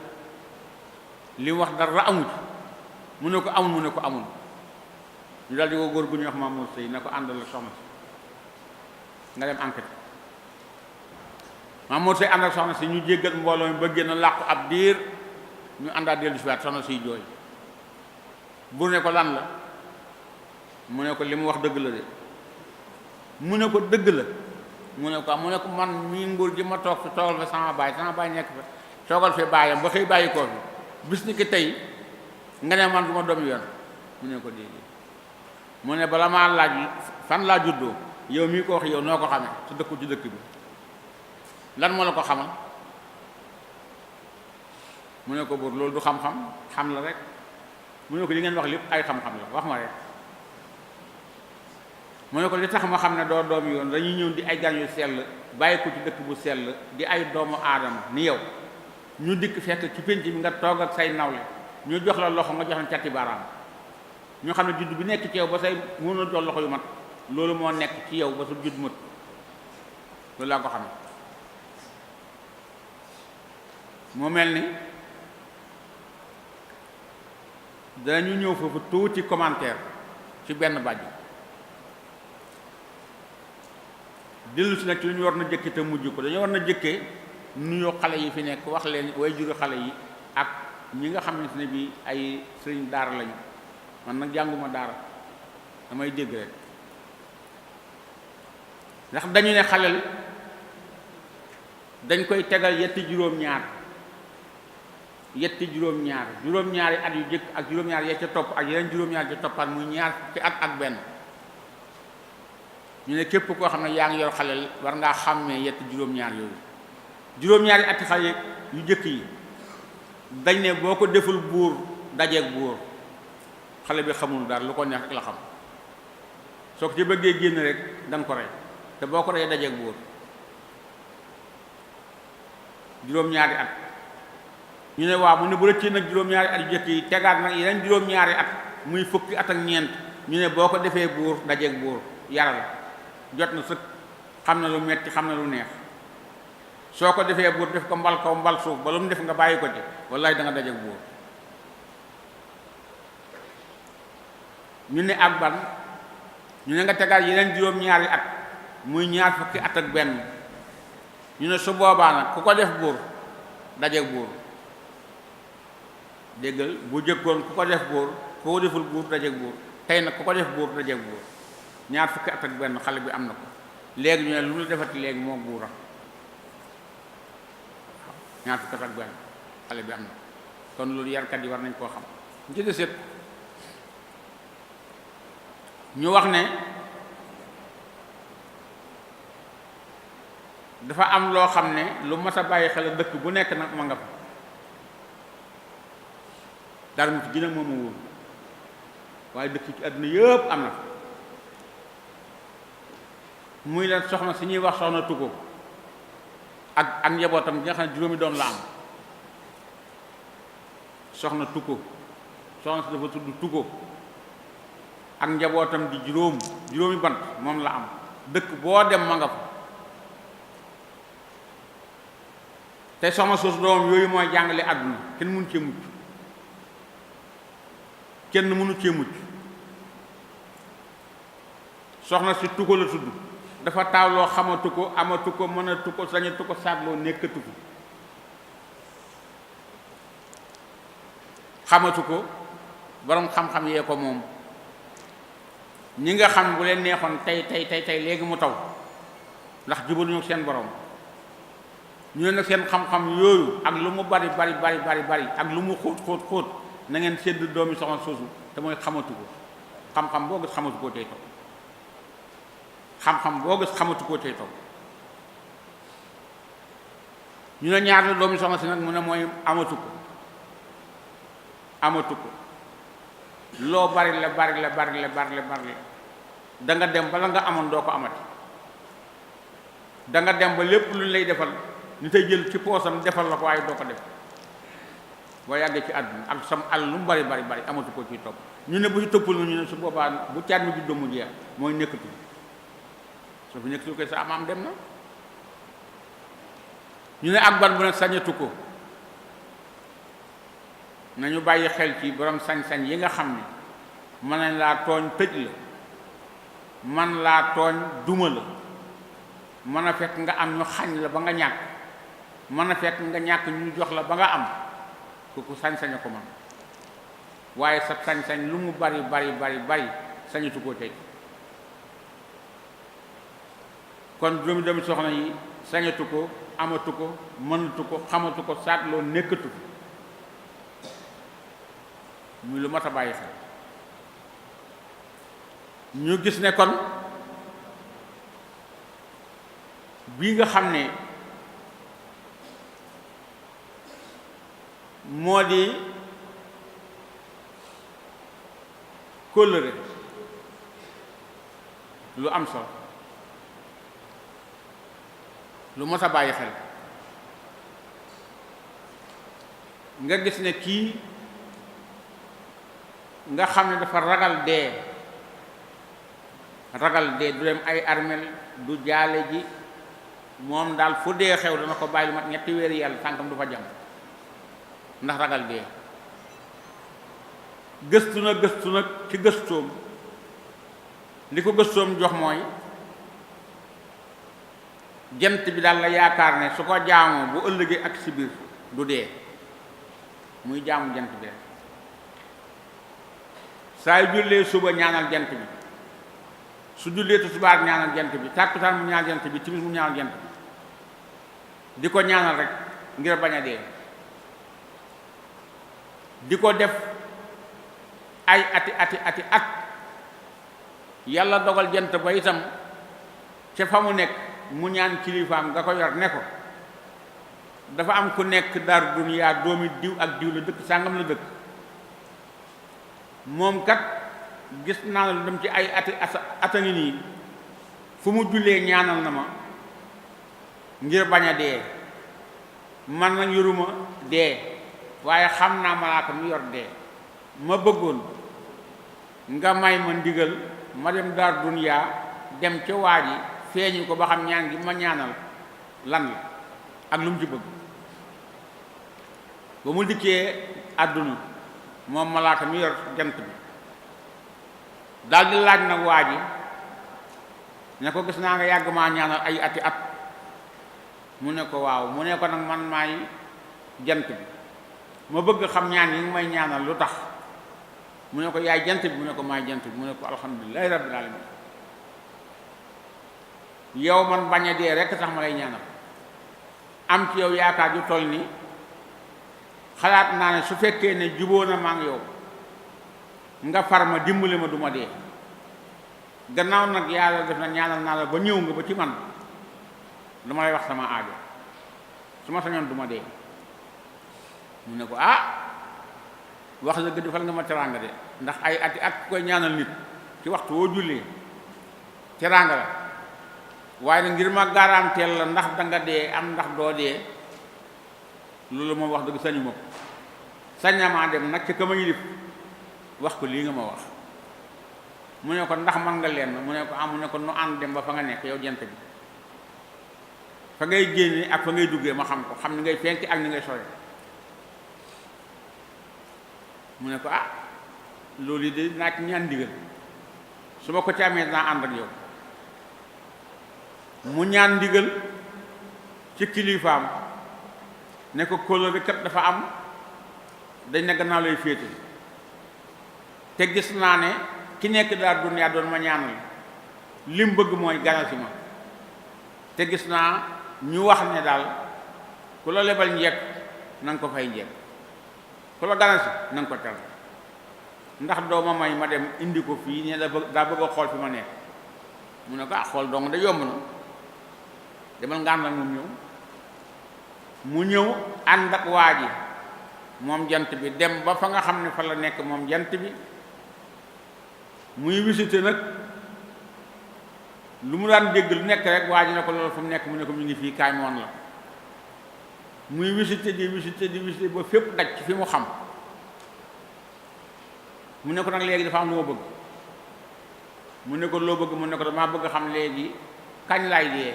li mu wax dara amu ci mu ne ko amul mu ne ko amul ñu daal di ko góor gu ñuy wax Mamour Sey na ko àndal la soxna si nga dem enquête maam moo say ànd ak soxna si ñu jéggal mbooloo mi ba génn làqu ab diir ñu àndaat dellu si waat soxna siy jooy buur ne ko lan la mu ne ko li mu wax dëgg la de mu ne ko dëgg la mu ne ko man mii nguur gi ma toog fi toogal fa sama baay nekk fa toogal fi baayam ba xëy bàyyi koo fi bis ni ki tey nga ne man du ma doom yoon mu ne ko déedéet mu ne bala maa laaj fan laa juddoo yow mii ko wax yow noo ko xamee su dëkku ci dëkk bi lan moo la ko xamal mu ne ko buur loolu du xam-xam xam la rek mu ne ko li ngeen wax lépp ay xam-xam la wax ma rek mu ne ko li tax ma xam ne doo doomu yoon dañuy ñëw di ay gan yu sell bàyyi ko ci dëkk bu sell di ay doomu aadama ni yow ñu dikk fekk ci pénc bi nga toog ak say nawle ñu jox la loxo nga jox leen cati baaraam ñu xam ne judd bi nekk ci yow ba say mënoo jox loxo yu mat loolu moo nekk ci yow ba su judd mat loolu laa ko xam moo mel ni dañu ñëw foofu tuuti commentaire ci benn bàjj dellu si nag ci lu ñu war na jëkke te mujj ko dañoo war na jëkkee nuyoo xale yi fi nekk wax leen way juru xale yi ak ñi nga xamante ne bi ay sëriñ daara lañu man nag jànguma daara damay dégg rek ndax dañu ne xalel dañ koy tegal yetti juróom-ñaari at yu jëkk ak juróom-ñaar ya ca topp ak yeneen juróom-ñaar ca toppaat muy ñaar ci at ak benn ñu ne képp koo xam ne yaa ngi yor xalel war ngaa xàmmee yetti juróom-ñaar yooyu juróom-ñaari ati xale yu jëkk yi dañ ne boo ko deful buur dajeeg buur xale bi xamul dara lu ko neex rek la xam soo ko ci bëggee génn rek da nga ko rey te boo ko rey dajeeg buur juróom-ñaari at ñu ne waaw mu ne bu rëccee nag juróom-ñaari at yu jëkk yi tegaat nag yeneen juróom-ñaari at muy fukki at ak ñeent ñu ne boo ko defee buur dajeeg buur yaral jot na sëkk xam na lu metti xam na lu neex soo ko defee buur def ko mbal kaw mbal suuf ba lu mu def nga bàyyi ko ci wallaay da nga dajeeg buur ñu ne ak ban ñu ne nga tegaat yeneen juróom-ñaari at muy ñaar fukki at ak benn ñu ne su boobaa nag ku ko def buur dajeeg buur déggal bu jëkkoon ku ko def buur ku ko deful buur dajeeg buur tey nag ku ko def buur dajeeg buur ñaar fukki at ak benn xale bi am na ko léegi ñu ne lu mu la defati léegi moo buuram ñaar fukki at ak benn xale bi am na ko kon loolu yarkat yi war nañ koo xam ñu ci deset ñu wax ne dafa am loo xam ne lu mas a bàyyi xel dëkk bu nekk nag ma nga fa dara mu ci gën a moom a wóor waaye dëkk ci àdduna yëpp am na fa muy leen soxna si ñuy wax soxna Tuko ak njabootam gi nga xam ne juróomi doom la am soxna Tuko soxna si dafa tudd Tuko ak njabootam di juróomi bant moom la am dëkk boo dem ma nga fa te soxna soosu doomam yooyu mooy jàngale àdduna kenn mënu cee mucc kenn mënu cee mucc soxna si Tuko la tudd dafa taawloo xamatu ko amatu ko mënatu ko sañatu ko saatloo nekkatu ko xamatu ko borom xam-xam yee ko moom ñi nga xam bu leen neexoon tey léegi mu taw ndax jubaluñu seen borom ñu ne nag seen xam-xam yooyu ak lu mu bari ak lu mu xóot na ngeen sédd doomi soxna soosu te mooy xamatu ko xam-xam boo gis xamatu koo tey taw xam-xam boo gis xamatu koo tey taw ñu ne ñaar la doomi soxna si nag mu ne mooy amatu ko loo bari la da nga dem bala nga amoon doo ko amati da nga dem ba lépp lu ñu lay defal ñu tey jël ci poosam defal la ko waaye doo ko def boo yàggee ci àdduna ak sam àll lu mu bari amatu ko ciy topp ñu ne bu ci toppul ñu ne su boobaa bu caat mi juddoo mu jeex mooy nekkatu soo fi nekkatu koy sa am dem na ñu ne ak ban bu ne sañatu ko nañu bàyyi xel ci borom sañ-sañ yi nga xam ne mën nañ laa tooñ tëj la man laa tooñ duma la mën a fekk nga am ñu xañ la ba nga ñàkk mën a fekk nga ñàkk ñu jox la ba nga am kooku sañ-sañ ko man waaye sa sañ-sañ lu mu bari sañatu koo tey kon juróomi doomi soxna yi sañatu ko amatu ko mënatu ko xamatu ko saatloo nekkatu muy lu mat a bàyyi xel ñu gis ne kon bii nga xam ne moo di kóllëre lu am solo lu mat a bàyyi xel nga gis ne kii nga xam ne dafa ragal dee du dem ay armel du jaale ji moom daal fu dee xew dana ko bàyyi lu mat ñetti weer yàlla tànkam du fa jam ndax ragal dee gëstu na ci gëstoom li ko gëstoom jox mooy jant bi daal la yaakaar ne su ko jaamoo bu ëllëgee ak si biir du dee muy jaamu jant bi rek saa yu jullee suba ñaanal jant bi su jullee tisbaar ñaanal jant bi tàkkusaan mu ñaanal jant bi timis mu ñaanal jant bi di ko ñaanal rek ngir bañ a dee di ko def ay ati at yàlla dogal jant ba itam ca fa mu nekk mu ñaan kilifaam nga ko yor ne ko dafa am ku nekk dar duniyaa doomi diw ak diw la dëkk sàngam la dëkk moom kat gis naa la lu dem ci ay atani nii fu mu jullee ñaanal na ma ngir bañ a dee man na yoruma dee waaye xam naa malaaka mu yor dee ma bëggoon nga may ma ndigal ma dem daar duniyaa dem ca waa ji feeñu ko ba xam ñaan gi ma ñaanal lan la ak lu mu ci bëgg ba mu dikkee àdduna moom malaaka mi yor jant bi daldi laaj nag waa ji ne ko gis naa nga yàgg maa ñaanal ay ati at mu ne ko waaw mu ne ko nag man maay jant bi ma bëgg xam ñaan yi nga may ñaanal lu tax mu ne ko yaay jant bi mu ne ko maay jant bi mu ne ko alhamdulillahi rabbil alamin yow man bañ a dee rekk tax ma lay ñaanal am ci yow yaakaar ju toll ni xalaat naa ne su fekkee ne juboo na ma ak yow nga far ma dimbali ma du ma dee gannaaw nag yàlla def na ñaanal naa la ba ñëw nga ba ci man dama lay wax sama aajo su ma sañoon du ma dee mu ne ko wax dëgg defal nga ma teraanga de ndax ay ati at koy ñaanal nit ci waxtu woo jullee teraanga la waaye nag ngir ma garanteel la ndax danga dee am ndax doo dee loolu moom wax dëgg sañu ma ko sañamaa dem nag ca ka ma yilif wax ko lii nga ma wax mu ne ko ndax man nga leen mu ne ko mu ne ko nu ànd dem ba fa nga nekk yow jant bi fa ngay génne ak fa ngay duggee ma xam ko xam ni ngay fenk ak ni ngay sore mu ne ko loolu yi de naa ci ñaan ndigal su ma ko ci amee dinaa ànd ak yow mu ñaan ndigal ci kilifaam ne ko kóllëre kat dafa am dañ ne gannaaw lay féete te gis naa ne ki nekk daal duniyaa doon ma ñaanal lim bëgg mooy ganasi ma te gis naa ñu wax ne daal ku la lebal njekk na nga ko fay njekk ku la ganasi na nga ko teral ndax doo ma may ma dem indi ko fii ne daa bëgg a xool fi ma nekk mu ne ko xool dong da yomb na demal nga ànd ak moom ñëw mu ñëw ànd ak waa ji moom jant bi dem ba fa nga xam ne fa la nekk moom jant bi muy visité nag lu mu daan dégg lu nekk rek waa ji ne ko loolu fu mu nekk mu ne ko mu ngi fii kaay moon la muy visité di visité ba fépp daj ci fi mu xam mu ne ko nag léegi dafa am lu ma bëgg mu ne ko loo bëgg mu ne ko damaa bëgg xam léegi kañ laay dee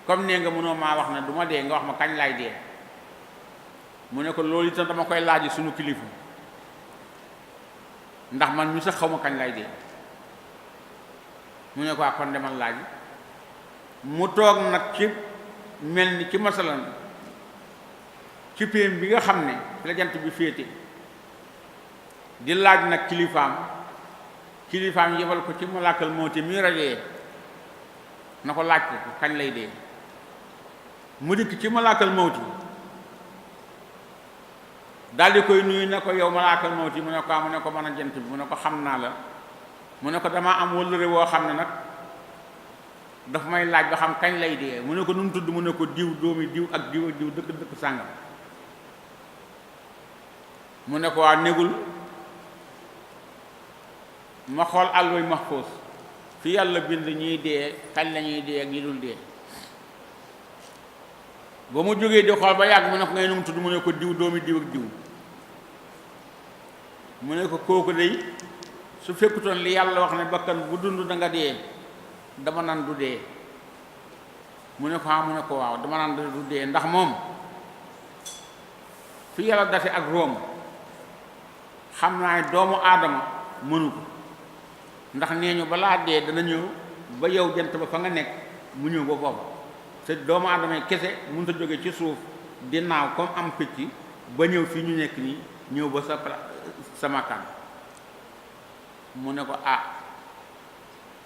comme nee nga mënoo maa wax na du ma dee nga wax ma kañ laay dee mu ne ko loolu itam dama koy laaj suñu kilifa ndax man mi sax xaw ma kañ laay dee mu ne ko kon demal laaj mu toog nag ci mel ni ci masalan ci péem bi nga xam ne fi la jant bi féete di laaj nag kilifaam yebal ko ci malaakal mawti mi rajee na ko laaj ko kañ lay dee mu dikk ci malaakal mawti daldi koy nuyu ne ko yow malaakal mawti mu ne ko mën a jant bi mu ne ko xam naa la mu ne ko damaa am wëllëre woo xam ne nag daf may laaj ba xam kañ lay dee mu ne ko nu mu tudd mu ne ko diw doomi diw ak diw dëkk sàngam mu ne ko waa négul ma xool àlluy mahfuus fi yàlla bind ñiy dee kañ la ñuy dee ak ñi dul dee ba mu jógee di xool ba yàgg mu ne ko ngay nu mu tudd mu ne ko diw doomi diw ak diw mu ne ko kooku day su fekkutoon li yàlla wax ne bakkan bu dund da nga dee dama naan du dee mu ne ko mu ne ko waaw dama naan du dee ndax moom fi yàlla date ak Room xam naa doomu aadama mënu ko ndax nee ñu balaa dee dana ñëw ba yow jant ba fa nga nekk mu ñëw ba foofu te doomu aadama yi kese mënut a jóge ci suuf di naaw comme am picc ba ñëw fii ñu nekk nii ñëw ba sa makkaan mu ne ko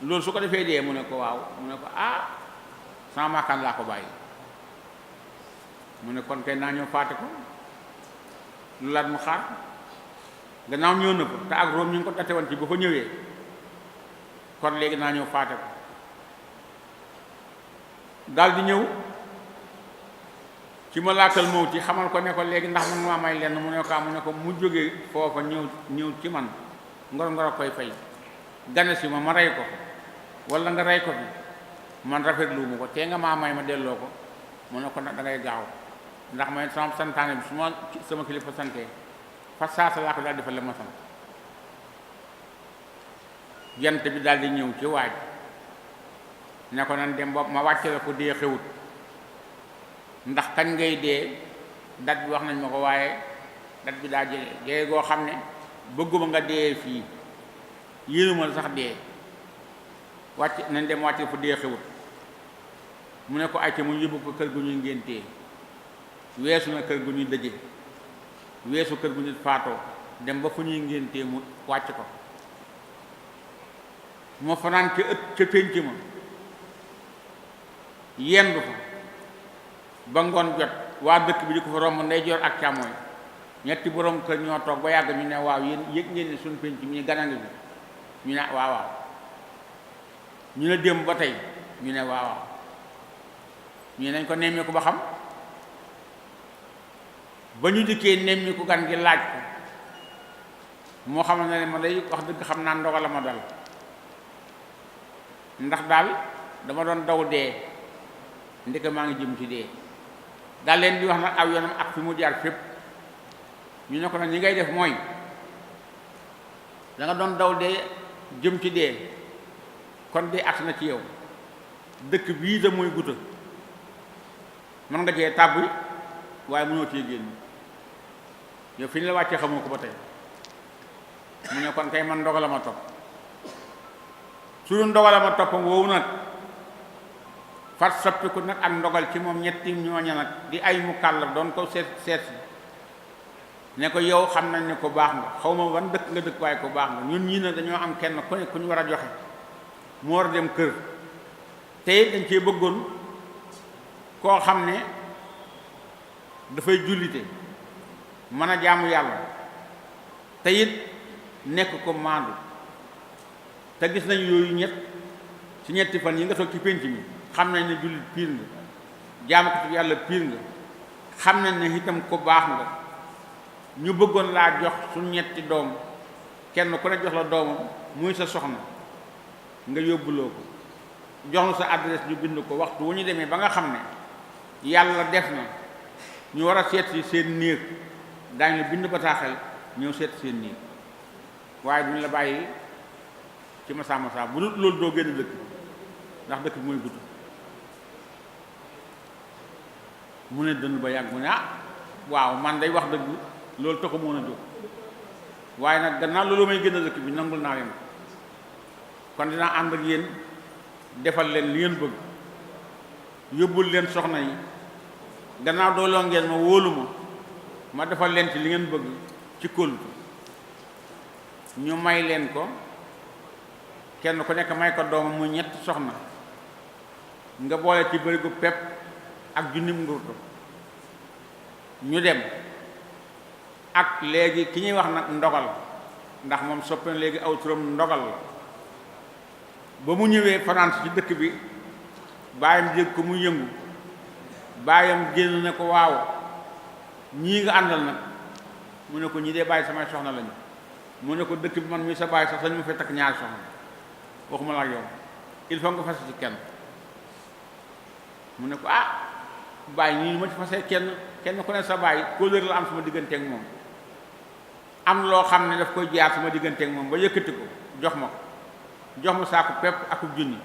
loolu su ko defee dee mu ne ko waaw mu ne ko sama makkaan laa ko bàyyi mu ne kon kay naa ñëw faate ko lu laat mu xaar gannaaw ñëw na ko te ak Room ñu ngi ko date woon ci ba fa ñëwee kon léegi naa ñëw faate ko daldi ñëw ci malaakal mawti xamal ko ne ko léegi ndax man maa may lenn mu ne ko mu jógee foofa ñëw ci man ngor a koy fay gane si ma rey ko wala nga rey ko fi man rafetlu mu ko tee nga maa may ma delloo ko mu ne ko nag da ngay gaaw ndax may sama santaane bi su ma sama kilifa santee fa saasa laa ko daal defal la ma sant jant bi daal di ñëw ci waaj ne ko nan dem bopp ma wàcce la ko dee xewut ndax kañ ngay dee dat bi wax nañ ma ko waaye dat bi daa jege goo xam ne bëgguma nga dee fii yéenuma la sax dee wàcc nañ dem wàcce fu dee xewut mu ne ko acca mu yóbbu ko kër gu ñuy ngéntee weesu na kër gu ñuy dëje weesu kër gu nit faatoo dem ba fu ñuy ngéntee mu wàcc ko moo fanaan ca pénc ma yendu fa ba ngoon jot waa dëkk bi di ko fa romb ndeyjoor ak càmmooñ ñetti borom kër ñoo toog ba yàgg ñu ne waaw yéen yëg ngeen ne suñu pénc mi gana ngi bi ñu ne waaw ñu ne démb ba tey ñu ne waaw ñu nañ ko nemmi ko ba xam ba ñu dikkee nemmi ko gan gi laaj ko moo xam ne ma day wax dëgg xam naa ndogal la ma dal ndax daal dama doon daw dee ndeke maa ngi jëm ci dee daal leen di wax nag aw yoonam ak fi mu jaar fépp ñu ne ko nag ñi ngay def mooy da nga doon daw dee jëm ci dee kon dee agsi na ci yow dëkk bii da muy guta mën nga cee tàbbi waaye mënoo cee génn yow fi ñu la wàccee xamoo ko ba tey mu ne kon kay man ndogal ma topp su dul ndogal ma toppam woowu nag far soppiku nag ak ndogal ci moom ñetti ñooña nag di ay mukallaf doon ko seet ne ko yow xam nañ ne ko baax nga xaw ma ban dëkk nga dëkk waaye ko baax nga ñun ñii ne dañoo am kenn ku ne ku ñu war a joxe mu war a dem kër te it dañ cee bëggoon koo xam ne dafay jullite mën a jaamu yàlla te it nekk ko maandu te gis nañ yooyu ci ñetti fan yi nga toog ci pénc mi xam nañ ne jullit piir nga jaamu ko yàlla piir nga xam nañ ne itam ko baax nga ñu bëggoon laa jox suñ ñetti doom kenn ku ne jox la doomam muy sa soxna nga yóbbuloo ko jox nu sa adresse ñu bind ko waxtu wu ñu demee ba nga xam ne yàlla def na ñu war a seet si seen néeg daañu la bind bataaxel ñëw seet seen néeg waaye duñ la bàyyi ci masa bu dul loolu doo génn dëkk ndax dëkk bi mooy gudd mu ne dënn ba yàgg mu ne waaw man day wax dëgg loolu taxu moon a jóg waaye nag gannaaw loolu may génn dëkk bi nangul naa leen kon dinaa ànd ak yéen defal leen li ngeen bëgg yóbbul leen soxna yi gannaaw dooloo ngeen ma wóolu ma ma defal leen ci li ngeen bëgg ci kóolute ñu may leen ko kenn ku nekk may ko doomam mu ñetti soxna nga boole ci bërigu pepp ak junnim ngurtu ñu dem ak léegi ki ñuy wax nag ndogal ndax moom soppi na léegi aw turam ndogal la ba mu ñëwee France ci dëkk bi baayam dégg ko mu yëngu baayam génn ne ko waaw ñii nga àndal nag mu ne ko ñii dee bàyyi samay soxna lañu mu ne ko dëkk bi man mi sa bàyyi sax sañ mu fay takk ñaari soxna waxuma la ak yow il faut nga fas ci kenn mu ne ko ah bàyyi ñii ma ci fasee kenn ku ne sa bàyyi kóllëre la am sama digganteeg moom am loo xam ne daf koy jaar sama digganteeg moom ba yëkkati ko jox ma saako pepp akub junni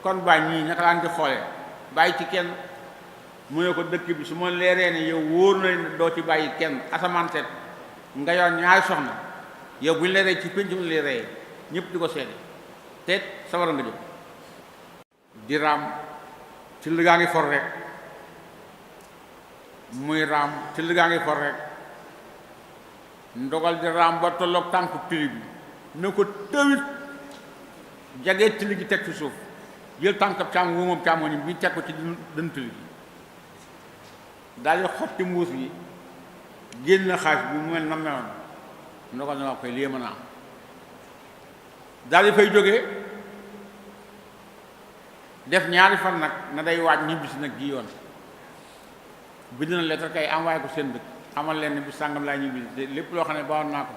kon bàyyi ñii naka laan di xoolee bàyyi ci kenn mu ne ko dëkk bi su ma leeree ne yow wóor na doo ci bàyyi kenn asamaan seet nga yor ñaari soxna yow buñ leeree ci pénc mi leeree ñëpp di ko seede te sawara nga jóg di raam ci ligaa ngi for rek muy raam ci ligaa ngi for rek ndogal di raam ba tolloog tànku tili bi ne ko tëwit jagee tili gi teg ci suuf jël tànkab càmm wu moom càmmoñi bi teg ko ci dën tili gi daal di xotti mbuus gi génn xaalis bi mu mel na meloon ndogal na wax koy lii mën a am daal di fay jógee def ñaari fan nag na day waaj ñibbisi nag gi yoon bind na lettre kay envoyé ko seen dëkk xamal leen ne bi sàngam laa ñibbisi lépp loo xam ne bawoon naa ko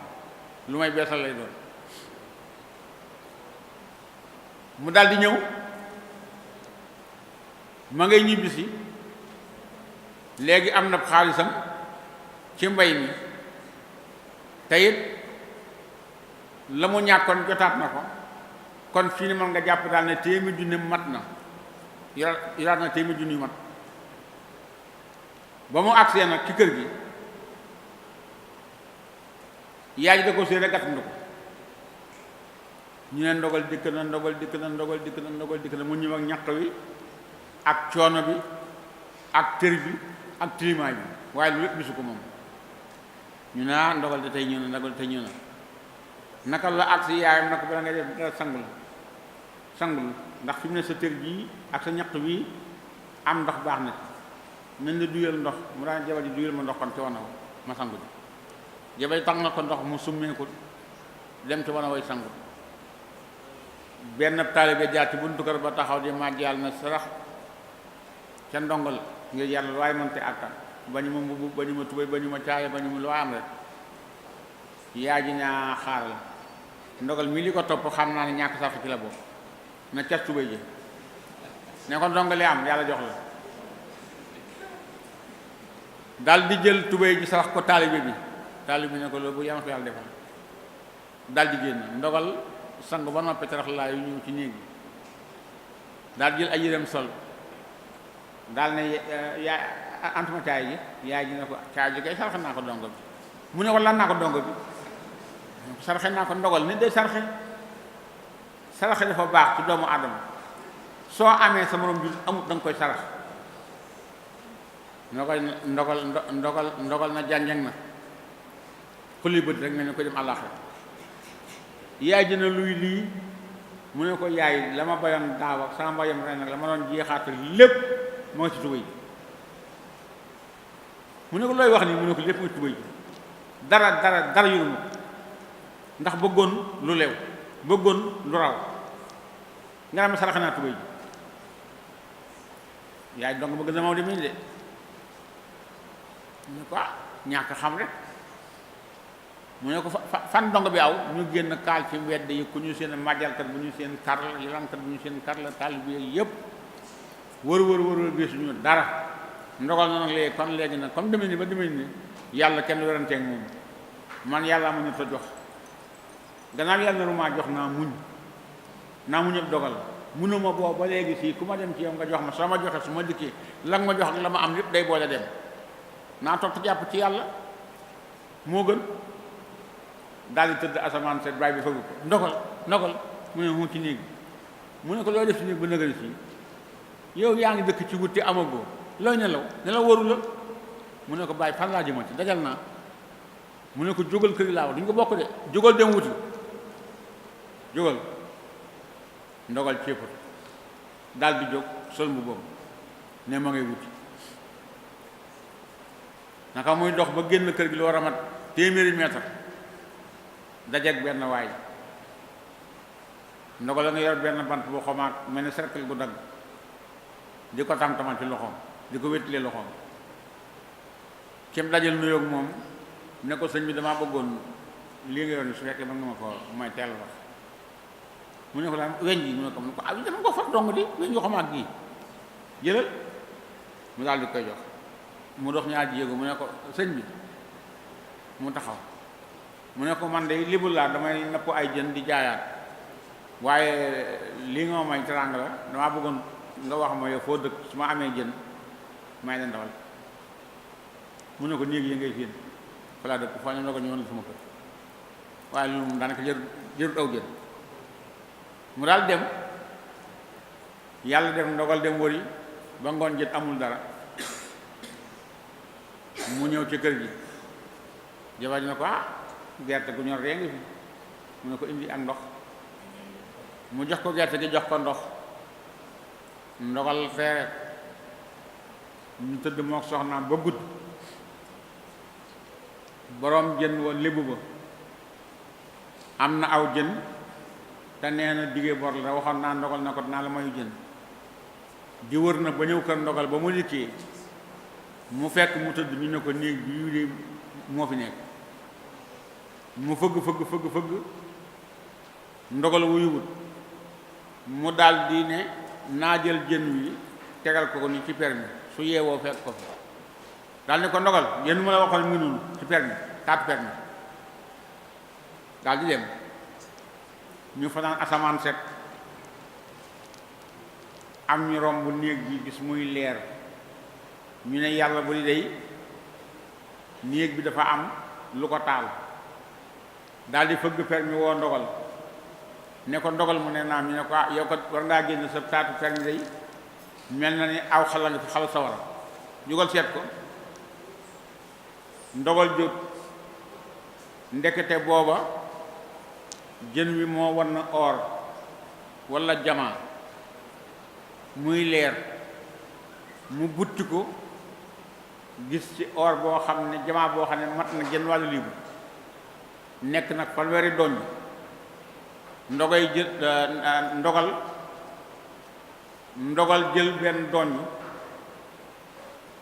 lu may beesal lay doon mu daal di ñëw ma ngay ñibbisi léegi am na xaalisam ci mbay mi te it la mu ñàkkoon jotaat na ko kon fii ni man nga jàpp daal ne téeméer junni mat na yoraat na téeméer junni mat ba mu agsee nag ci kër gi yaay ji da ko séen a gàttandu ko ñu ne ndogal dikk na mu ñëw ak ñaq wi ak coono bi ak tër bi ak tilimaay bi waaye lu lépp bisu ko moom ñu ne ndogal de tey ñëw na ndogal de tey ñëw na naka la ak si yaayam naka bala ngay def sangul ndax fi mu ne sa tër bii ak sa ñaq wi am ndox baax na nañ la duyal ndox mu daan jabar ji duyal ma ndox kon ci wana wa ma sangu ji jabar ji tax na ko ndox mu summeeku dem ci wana way sangu benn taalibe jaar ci buntu kër ba taxaw di màgg yàlla na sarax ca ndongal ngir yàlla lu waay mënte àttan bañu ma mbubb bañu ma tubéy bañu ma caaya bañu ma lu waay am rek yaa ji naa xaaral ndogal mi li ko topp xam naa ne ñàkk sax ci la bokk na cas tubéy ji ne ko ndongali am yàlla jox la dal di jël tubéy ji sarax ko taalibe bi ne ko loolu bu yàlla ko yàlla defal dal di génn ndogal sang ba noppi tarax laa yu ñëw ci néeg bi daal jël ay yéreem sol daal ne yaay antuma caay ji yaay ji ne ko caay ji kay sarxe naa ko dongo bi mu ne ko lan naa ko dongo bi sarxe naa ko ndogal nit day sarxe dafa baax ci doomu aadama soo amee sa morom jul amut da nga koy sarax ndogal na jànjang na xulli bët rek mel ni ko dem àllaaxira yaay ji na luy lii mu ne ko yaay la ma bayoon daaw ak sama mbayam ren nag la ma doon jeexaatal lépp moo ngi ci tubéy ji mu ne ko looy wax nii mu ne ko lépp nga tubéy ji dara yuruma ko ndax bëggoon lu lew bëggoon lu raw nga xam ne sarax naa tubéy ji yaay donc bëgg na moo demee de mu ne ko ñàkk xam rek mu ne ko fan dong bi aw ñu génn kaal ci mbedd yi ku ñu seen màjjalkat bu ñu seen kar la yalankat bu ñu seen kar la taal bi yëpp wër bi suñu dara ndogal na nag léegi kon léegi nag comme demee ni ba demee ni yàlla kenn weranteeg moom man yàlla ma ñu ta jox gannaaw yàlla na lu maa jox naa muñ yëpp dogal munuma boo ba léegi fii ku ma dem ci yow nga jox ma soo ma joxe su ma dikkee la nga ma jox ak la ma am lépp day boole dem naa toog te jàpp ci yàlla moo gën daal di tëdd asamaan seet baay bi fëgg ko ndogal mu ne mu ci néeg mu ne ko looy def ci néeg ba nëgëri fii yow yaa ngi dëkk ci wutti amagoo looy nelaw waru la mu ne ko bàyyi fan laa jëmati dajal naa mu ne ko jógal kër gi laa wax duñ ko bokk de jógal dem wuti jógal ndogal céppatu daal di jóg sol mu boobu ne ma ngay wuti naka muy dox ba génn kër gi lu war a mat téeméeri mètre dajeek benn waay ndogal la nga yor benn bant bu xomaat mel ni cercle bu dagg di ko tam-tamal ci loxoom di ko wéttilee loxoom kim dajal nuyoog moom ne ko sëñ bi damaa bëggoon lii nga yor ni su fekkee mën nga ma ko may teel wax mu ne ko daan weñ ji mu ne ko ah dama ko fat dong di weñ yu xomaat gii jëlal mu daal di koy jox mu dox ñaar jéego mu ne ko sëñ bi mu taxaw mu ne ko man de libul laa damay napp ay jën di jaayaat waaye lii nga ma may teraanga la damaa bëggoon nga wax ma yow foo dëkk su ma amee jën may la ndawal mu ne ko néeg yi ngay fiin fa laa dëkk foo ñoom la ko ñëwoon la sama kër waaye loolu moom daanaka jërut aw jën mu daal dem yàlla def ndogal dem wëri ba ngoon jët amul dara mu ñëw ci kër gi jabar ji ne ko gerte gu ñor ree ngi fi mu ne ko indi ak ndox mu jox ko gerte gi jox ko ndox ndogal feere ñu tëdd mook soxnaam ba gudd boroom jën wa lébu ba am na aw jën te nee na diggee bor la waxoon naa ndogal na ko dinaa la mayu jën di wër na ba ñëw kër ndogal ba mu dikkee mu fekk mu tëdd ñu ne ko néeg bi yu de moo fi nekk mu fëgg ndogal wuyuwut mu daal di ne naa jël jën wi tegal ko ni ci permi su yeewoo fekk ko fi daal ni ko ndogal jën mu la waxoon mu ngi noonu ci permi taatu permi daal di dem ñu fanaan asamaan set am ñu romb néeg bi gis muy leer ñu ne yàlla bu di dey néeg bi dafa am lu ko taal daal di fëgg permi woo ndogal ne ko ndogal mu ne naam ñu ne ko yow ko war ngaa génn sa taatu permi day mel na ni aw xala nga fi xala sawara jógal seet ko ndogal jóg ndekete booba jën wi moo wan na or walla jamaa muy leer mu butti ko gis ci or boo xam ne jamaa boo xam ne mat na genn wàllu liibu nekk nag fanweeri doñ ndogay jël ndogal jël benn doñ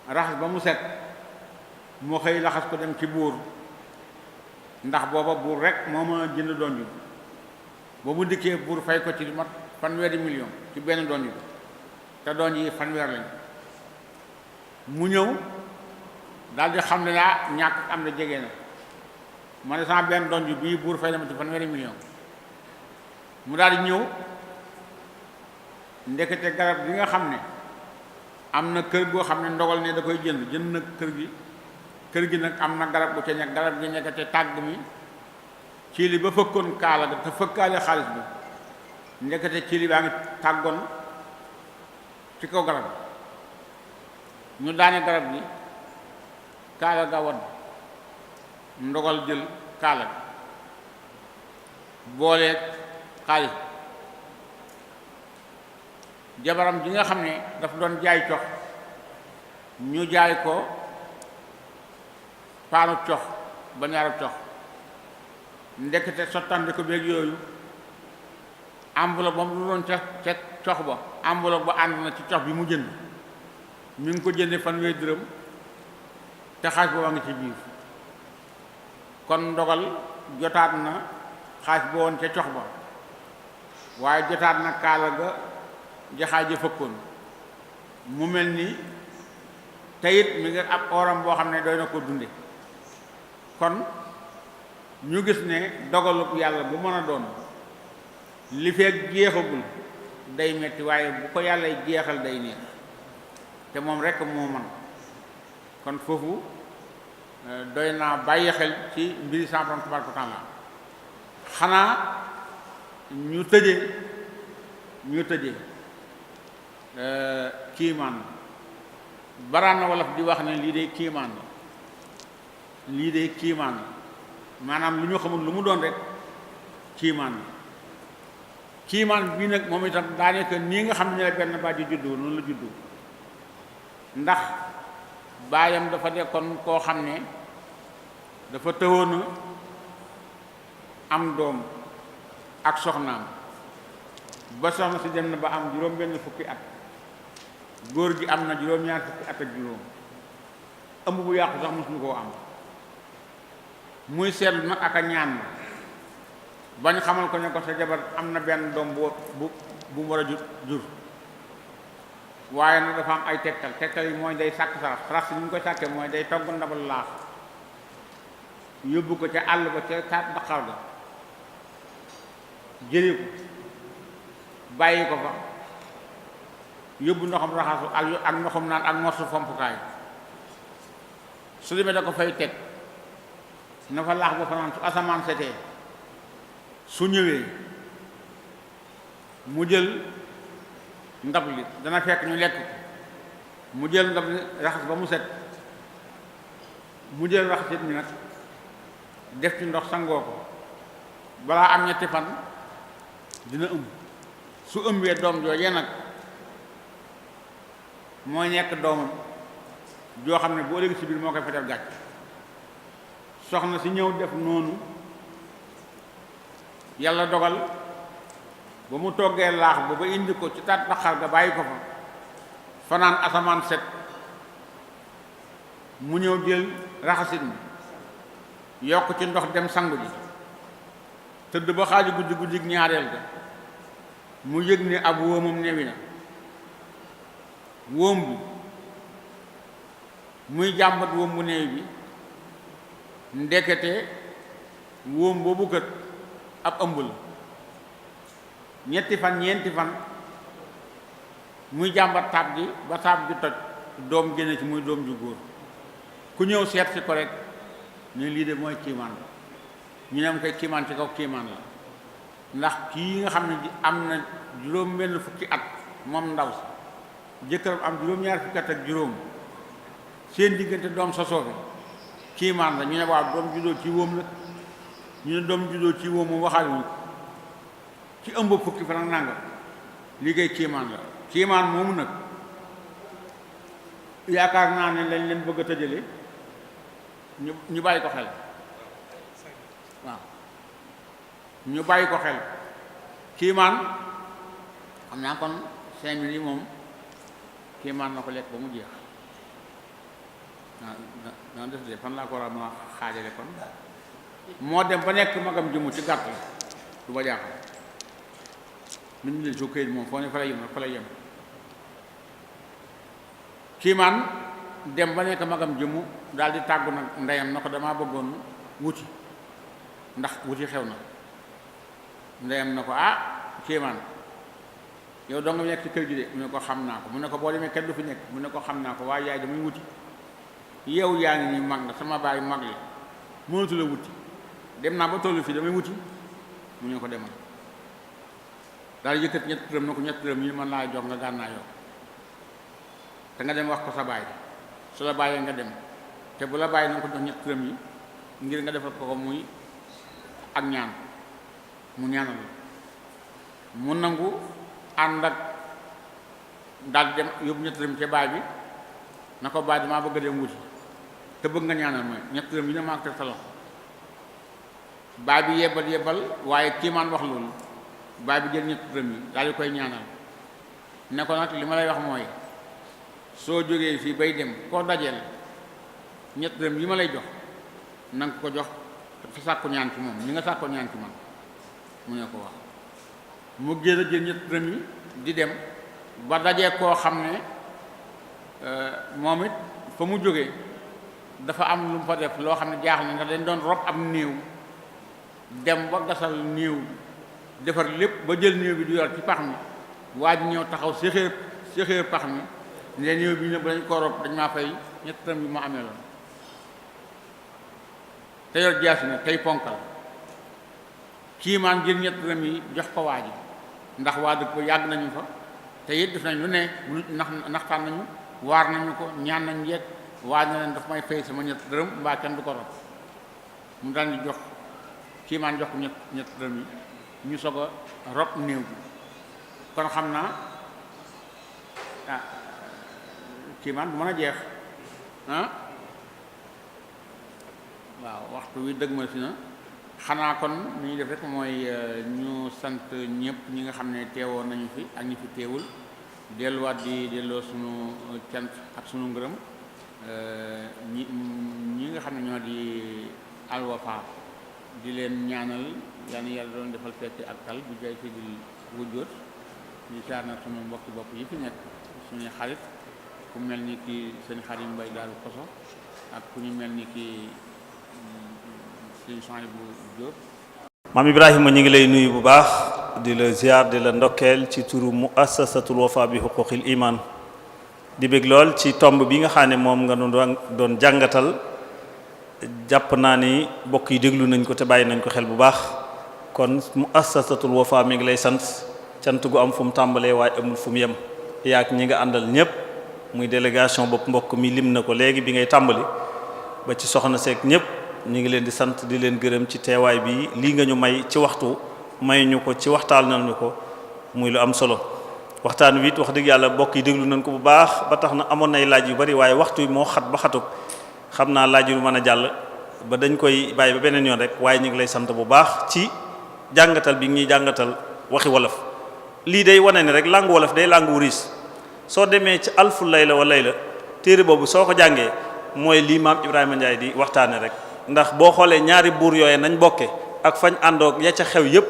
raxas ba mu set mu xëy laxas ko dem ci buur ndax booba buur rek moo mën a jënd doñ bi ba mu dikkee buur fay ko ci mat fanweeri million ci benn doñ bi te doñ yi fanweer lañ mu ñëw daal di xam ne yaa ñàkk am na jege na ma ne sama benn doñ bii buur fay na ma ci fanweeri million mu daal di ñëw ndekete garab gi nga xam ne am na kër goo xam ne ndogal ne da koy jënd na kër gi nag am na garab bu ca nekk garab gi nekk ca tàgg mi ci li ba fëkkoon kaala ga te fëkkaale xaalis bi ndekete ci li baa ngi tàggoon ci kaw garab ñu daane garab gi kaala ga wadd ndogal jël kaala ga booleeg xaalis jabaram ji nga xam ne dafa doon jaay cox ñu jaay ko paanu cox ba ñaarab cox ndekete sottandi ko beeg yooyu enveloppe moom lu doon ca cox ba enveloppe ba ànd na ci cox bi mu jënd mi ngi ko jënde fanweeri dërëm te xaalis booba nga ci biir kon ndogal jotaat na xaalis ba woon ca cox ba waaye jotaat na kaala ga jaxaay ja fëkkoon mu mel ni teyit mi ngi ab oram boo xam ne doy na ko dunde kon ñu gis ne dogalub yàlla bu mën a doon li feek jeexagul day metti waaye bu ko yàlla jeexal day neex te moom rekk moo man kon foofu doy naa bàyyi xel ci mbiri sa borom tabaaraka wa taala xanaa ñu tëje kiimaan baraan na wolof di wax ne lii de kiimaan la lii de kiimaan maanaam lu ñu xamul lu mu doon rek kiimaan kiimaan bii nag moom itam daanaka nii nga xam ne la benn baay ji juddoo noonu la juddoo ndax baayam dafa nekkoon koo xam ne dafa tëwoon am doom ak soxnaam ba soxna si dem na ba am juróom benn fukki at góor gi am na juróom-ñaar fukki at ak juróom ëmb bu yàqu sax mosuñu koo am muy seetlu nag ak a ñaan bañ xamal ko ne ko sa jabar am na benn doom bu mu war a jur waaye nag dafa am ay tegtal yi mooy day sàkk sarax si ni ñu koy sàkkee mooy day togg ndabal laax yóbbu ko ca àll ba ca taat daqaar ga jëri ko bàyyi ko fa yóbbu ndoxam raxasu ak ndoxam naan ak morsu fompukaay su demee da ko fay teg na fa laax ba fanaan su asamaan setee su ñëwee mu jël ndab li dana fekk ñu lekk ko mu jël ndab li raxas ba mu set mu jël raxasit mi nag def ci ndox sangoo ko balaa am ñetti fan dina ëmb su ëmbee doom joojee nag mooy nekk doomam joo xam ne boo léegi ci biir moo koy fetal gàcc soxna si ñëw def noonu yàlla dogal ba mu toggee laax ba indi ko ci taat daqaar ga bàyyi ko fa fanaan asamaan set mu ñëw jël raxasit mi yokk ci ndox dem sangu ji tëdd ba xaaju guddi ñaareel ga mu yëg ne ab wóomam newi na wóom bi muy jàmbat wóom bu neew bi ndekete wóom boobu kët ab ëmb la ñetti fan ñeenti fan muy jàmbat taab gi ba taab gi toj doom génne ci muy doom ju góor ku ñëw seet si ko rek ne lii de mooy kiimaan la ñu ne am koy kiimaan ci kaw kiimaan la ndax kii nga xam ne am na juróom benn fukki at moom ndaw si jëkkëram am juróom-ñaar fukki at ak juróom seen diggante doom sosoo bi kiimaan la ñu ne waaw doom juddoo ci wóom la ñu ne doom juddoo ci wóom moom waxaale wu ci ëmb fukki fan ak nangam liggéey kiimaan la kiimaan moomu nag yaakaar naa ne lañ leen bëgg a tëjale ñu bàyyi ko xel waaw ñu bàyyi ko xel kiimaan xam naa kon 5 minutes yi moom kiimaan na ko lekk ba mu jeex dana def de fan laa ko war a mën a xaajale kon moo dem ba nekk magam jëmu ci gàtt la du ba jaaxal min leen soo këyit moom foo ne fa lay yem rek fa lay yem kiimaan dem ba nekk magam jëmu daal di tàggu nag ndeyam na ko damaa bëggoon wuti ndax wuti xew na ndeyam na ko kiimaan yow doo nga nekk ci kër gi de mu ne ko xam naa ko mu ne ko boo demee kenn du fi nekk mu ne ko xam naa ko waaye yaay damay wuti yow yaa ngi nii mag nga sama baay mag la mënatu la wuti dem naa ba tollu fii damay wuti mu ne ko demal daal yëkkat ñett dërëm na ko ñett dërëm yi mën laa jox nga gànnaa yow te nga dem wax ko sa baay su la bàyyee nga dem te bu la bàyyi na nga ko jox ñett dërëm yi ngir nga defal ko muy ak ñaan mu ñaanal mu nangu ànd ak daal dem yóbbu ñett dërëm ca baay bi na ko baay damaa bëgg a dem wuti te bëgg nga ñaanal ma ñett dërëm yi ne maa ko teg sa loxo baay bi yebbal waaye kiimaan wax loolu baay bi jël ñett dërëm yi daal di koy ñaanal ne ko nag li ma lay wax mooy soo jógee fii bay dem koo dajeel ñett dërëm yi ma lay jox na nga ko jox fa sàkku ñaan ci moom ni nga sàkko ñaan ci man mu ne ko wax mu génn jël ñett dërëm yi di dem ba dajee koo xam ne moom it fa mu jógee dafa am lu mu fa def loo xam ne jaaxal na ndax dañ doon rob am néew dem ba gasal néew defar lépp ba jël néew bi du yor ci pax mi waa ji ñëw taxaw séxéer pax mi ne néew bi ne bu dañ ko rob dañ maa fay ñett dërëm yi mu amee loon te yor jaasi na tey ponkal kiimaan jël ñett dërëm yi jox ko waa ji ndax waa dëkk ko yàgg nañu fa te it def nañ lu ne naxtaan nañu waar nañu ko ñaan nañu yegg waaj na leen daf may fay sama ñett dërëm mbaa kenn du ko rob mu daal di jox kiimaan jox ko ñett dërëm yi ñu soog a rob néew bi kon xam naa kiimaan bu mën a jeex waaw waxtu wi dëgg ma si na xanaa kon ni ñuy def rek mooy ñu sant ñëpp ñi nga xam ne teewoon nañu fi ak ñi fi teewul delluwaat di delloo sunu cant ak sunu ngërëm ñi nga xam ne ñoo di Al Wafa di leen ñaanal yàlla doon defal fekk ak tal bu jaay fi di wujjoot ñu saar na sunu mbokki bopp yi fi nekk suñuy xarit ku mel ni ki seen xarit Mbay Daaru Koso ak ku ñu mel ni ki suñu change bu Jóob. maam Ibrahima ñu ngi lay nuyu bu baax di la ziar di la ndokkeel ci turu muassasatul Wafa bi huquqil iman di bëgg lool ci tomb bi nga xam ne moom nga doon jàngatal jàpp naa ni bokk yi déglu nañ ko te bàyyi nañ ko xel bu baax kon muassasatul Wafa mi ngi lay sant cant gu am fu mu tàmbalee waaye amul fu mu yem yaak ñi nga àndal ñëpp muy délégation bopp mbokk mi lim na ko léegi bi ngay tàmbali ba ci soxna seek ñëpp ñu ngi leen di sant di leen gërëm ci teewaay bi lii nga ñu may ci waxtu may ñu ko ci waxtaan nañu ko muy lu am solo waxtaan wi it wax dëgg yàlla bokk yi déglu nañ ko bu baax ba tax na amoon nay laaj yu bari waaye waxtu wi moo xat ba xatuk xam naa laaj yu mën a jàll ba dañ koy bàyyi ba beneen yoon rek waaye ñu ngi lay sant bu baax ci jàngatal bi ñuy jàngatal waxi wolof lii day wane ne rek langue wolof day langue wu riis soo demee ci alfu layla wa layla téere boobu soo ko jàngee mooy lii maam Ibrahima Ndiaye di waxtaane rek ndax boo xoolee ñaari buur yooye nañ bokke ak fañ àndoog ya ca xew yépp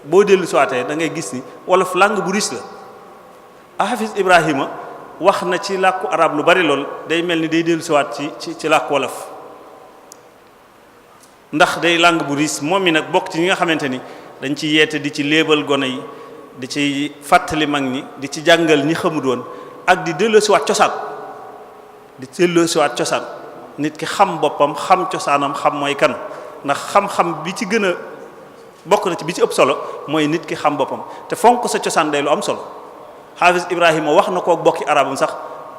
boo dellu siwaatee da ngay gis ni wolof langue bu riis la Hafiz Ibrahima wax na ci làkku arab lu bari lool day mel ni day dellu siwaat ci làkku wolof ndax day langue bu riis moom mi nag bokk ci ñi nga xamante ni dañ ci yeete di ci léebal gone yi di ci fàttali mag ñi di ci jàngal ñi xamu doon ak di delloo siwaat cosaan di delloo siwaat cosaan nit ki xam boppam xam cosaanam xam mooy kan ndax xam-xam bi ci gën a bokk na ci bi ci ëpp solo mooy nit ki xam boppam te fonk sa cosaan day lu am solo Hafiz Ibrahima wax na ko bokki arabam sax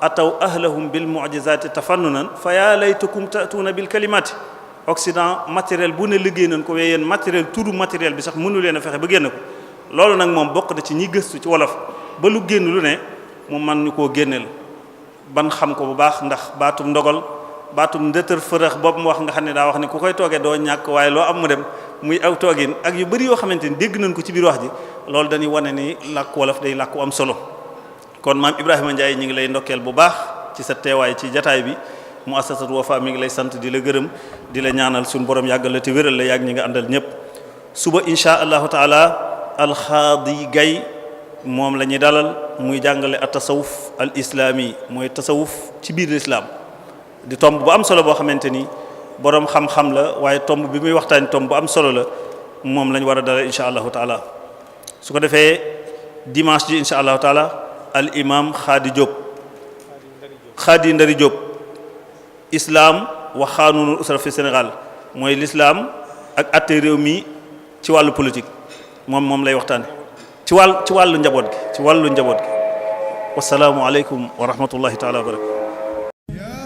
ataw ahlahum bil mu'jizati tafannunan fa yaa laytakum ta'tuna bil kalimati Occident matériel bu ne liggéey nañ ko waaye yéen matériel turu matériel bi sax mënu leen a fexe ba génn ko loolu nag moom bokk na ci ñi gëstu ci wolof ba lu génn lu ne mu man ñu koo génneel ban xam ko bu baax ndax baatum ndogal baatum ndëtër fërëx boobu mu wax nga xam ne daa wax ne ku koy toogee doo ñàkk waaye loo am mu dem muy aw toogin ak yu bari yoo xamante ni dégg nañ ko ci biir wax ji loolu dañuy wane ni làkk wolof day làkku am solo kon maam Ibrahima Ndiaye ñu ngi lay ndokkeel bu baax ci sa teewaay ci jataay bi muassasatul Wafa mi ngi lay sant di la gërëm di la ñaanal suñu borom yàggal la te wéral la yàgg ñi nga àndal ñëpp suba insha allahu taala alxaadi gay moom la ñuy dalal muy jàngale at tasawuf al islami mooy tasawuf ci biir l'islam di tomb bu am solo boo xamante ni borom xam-xam la waaye tomb bi muy waxtaan tomb bu am solo la moom lañ war a dalal insha allahu taala su ko defee dimanche ji insha allahu taala al imam Khady Ndari Diop islam wa xaanunul usra fi Sénégal mooy l'islam ak atte réew mi ci wàllu politique moom lay waxtaane ci wàllu njaboot gi wasalaamu aleykum wa rahmatullahi taala wa barakatu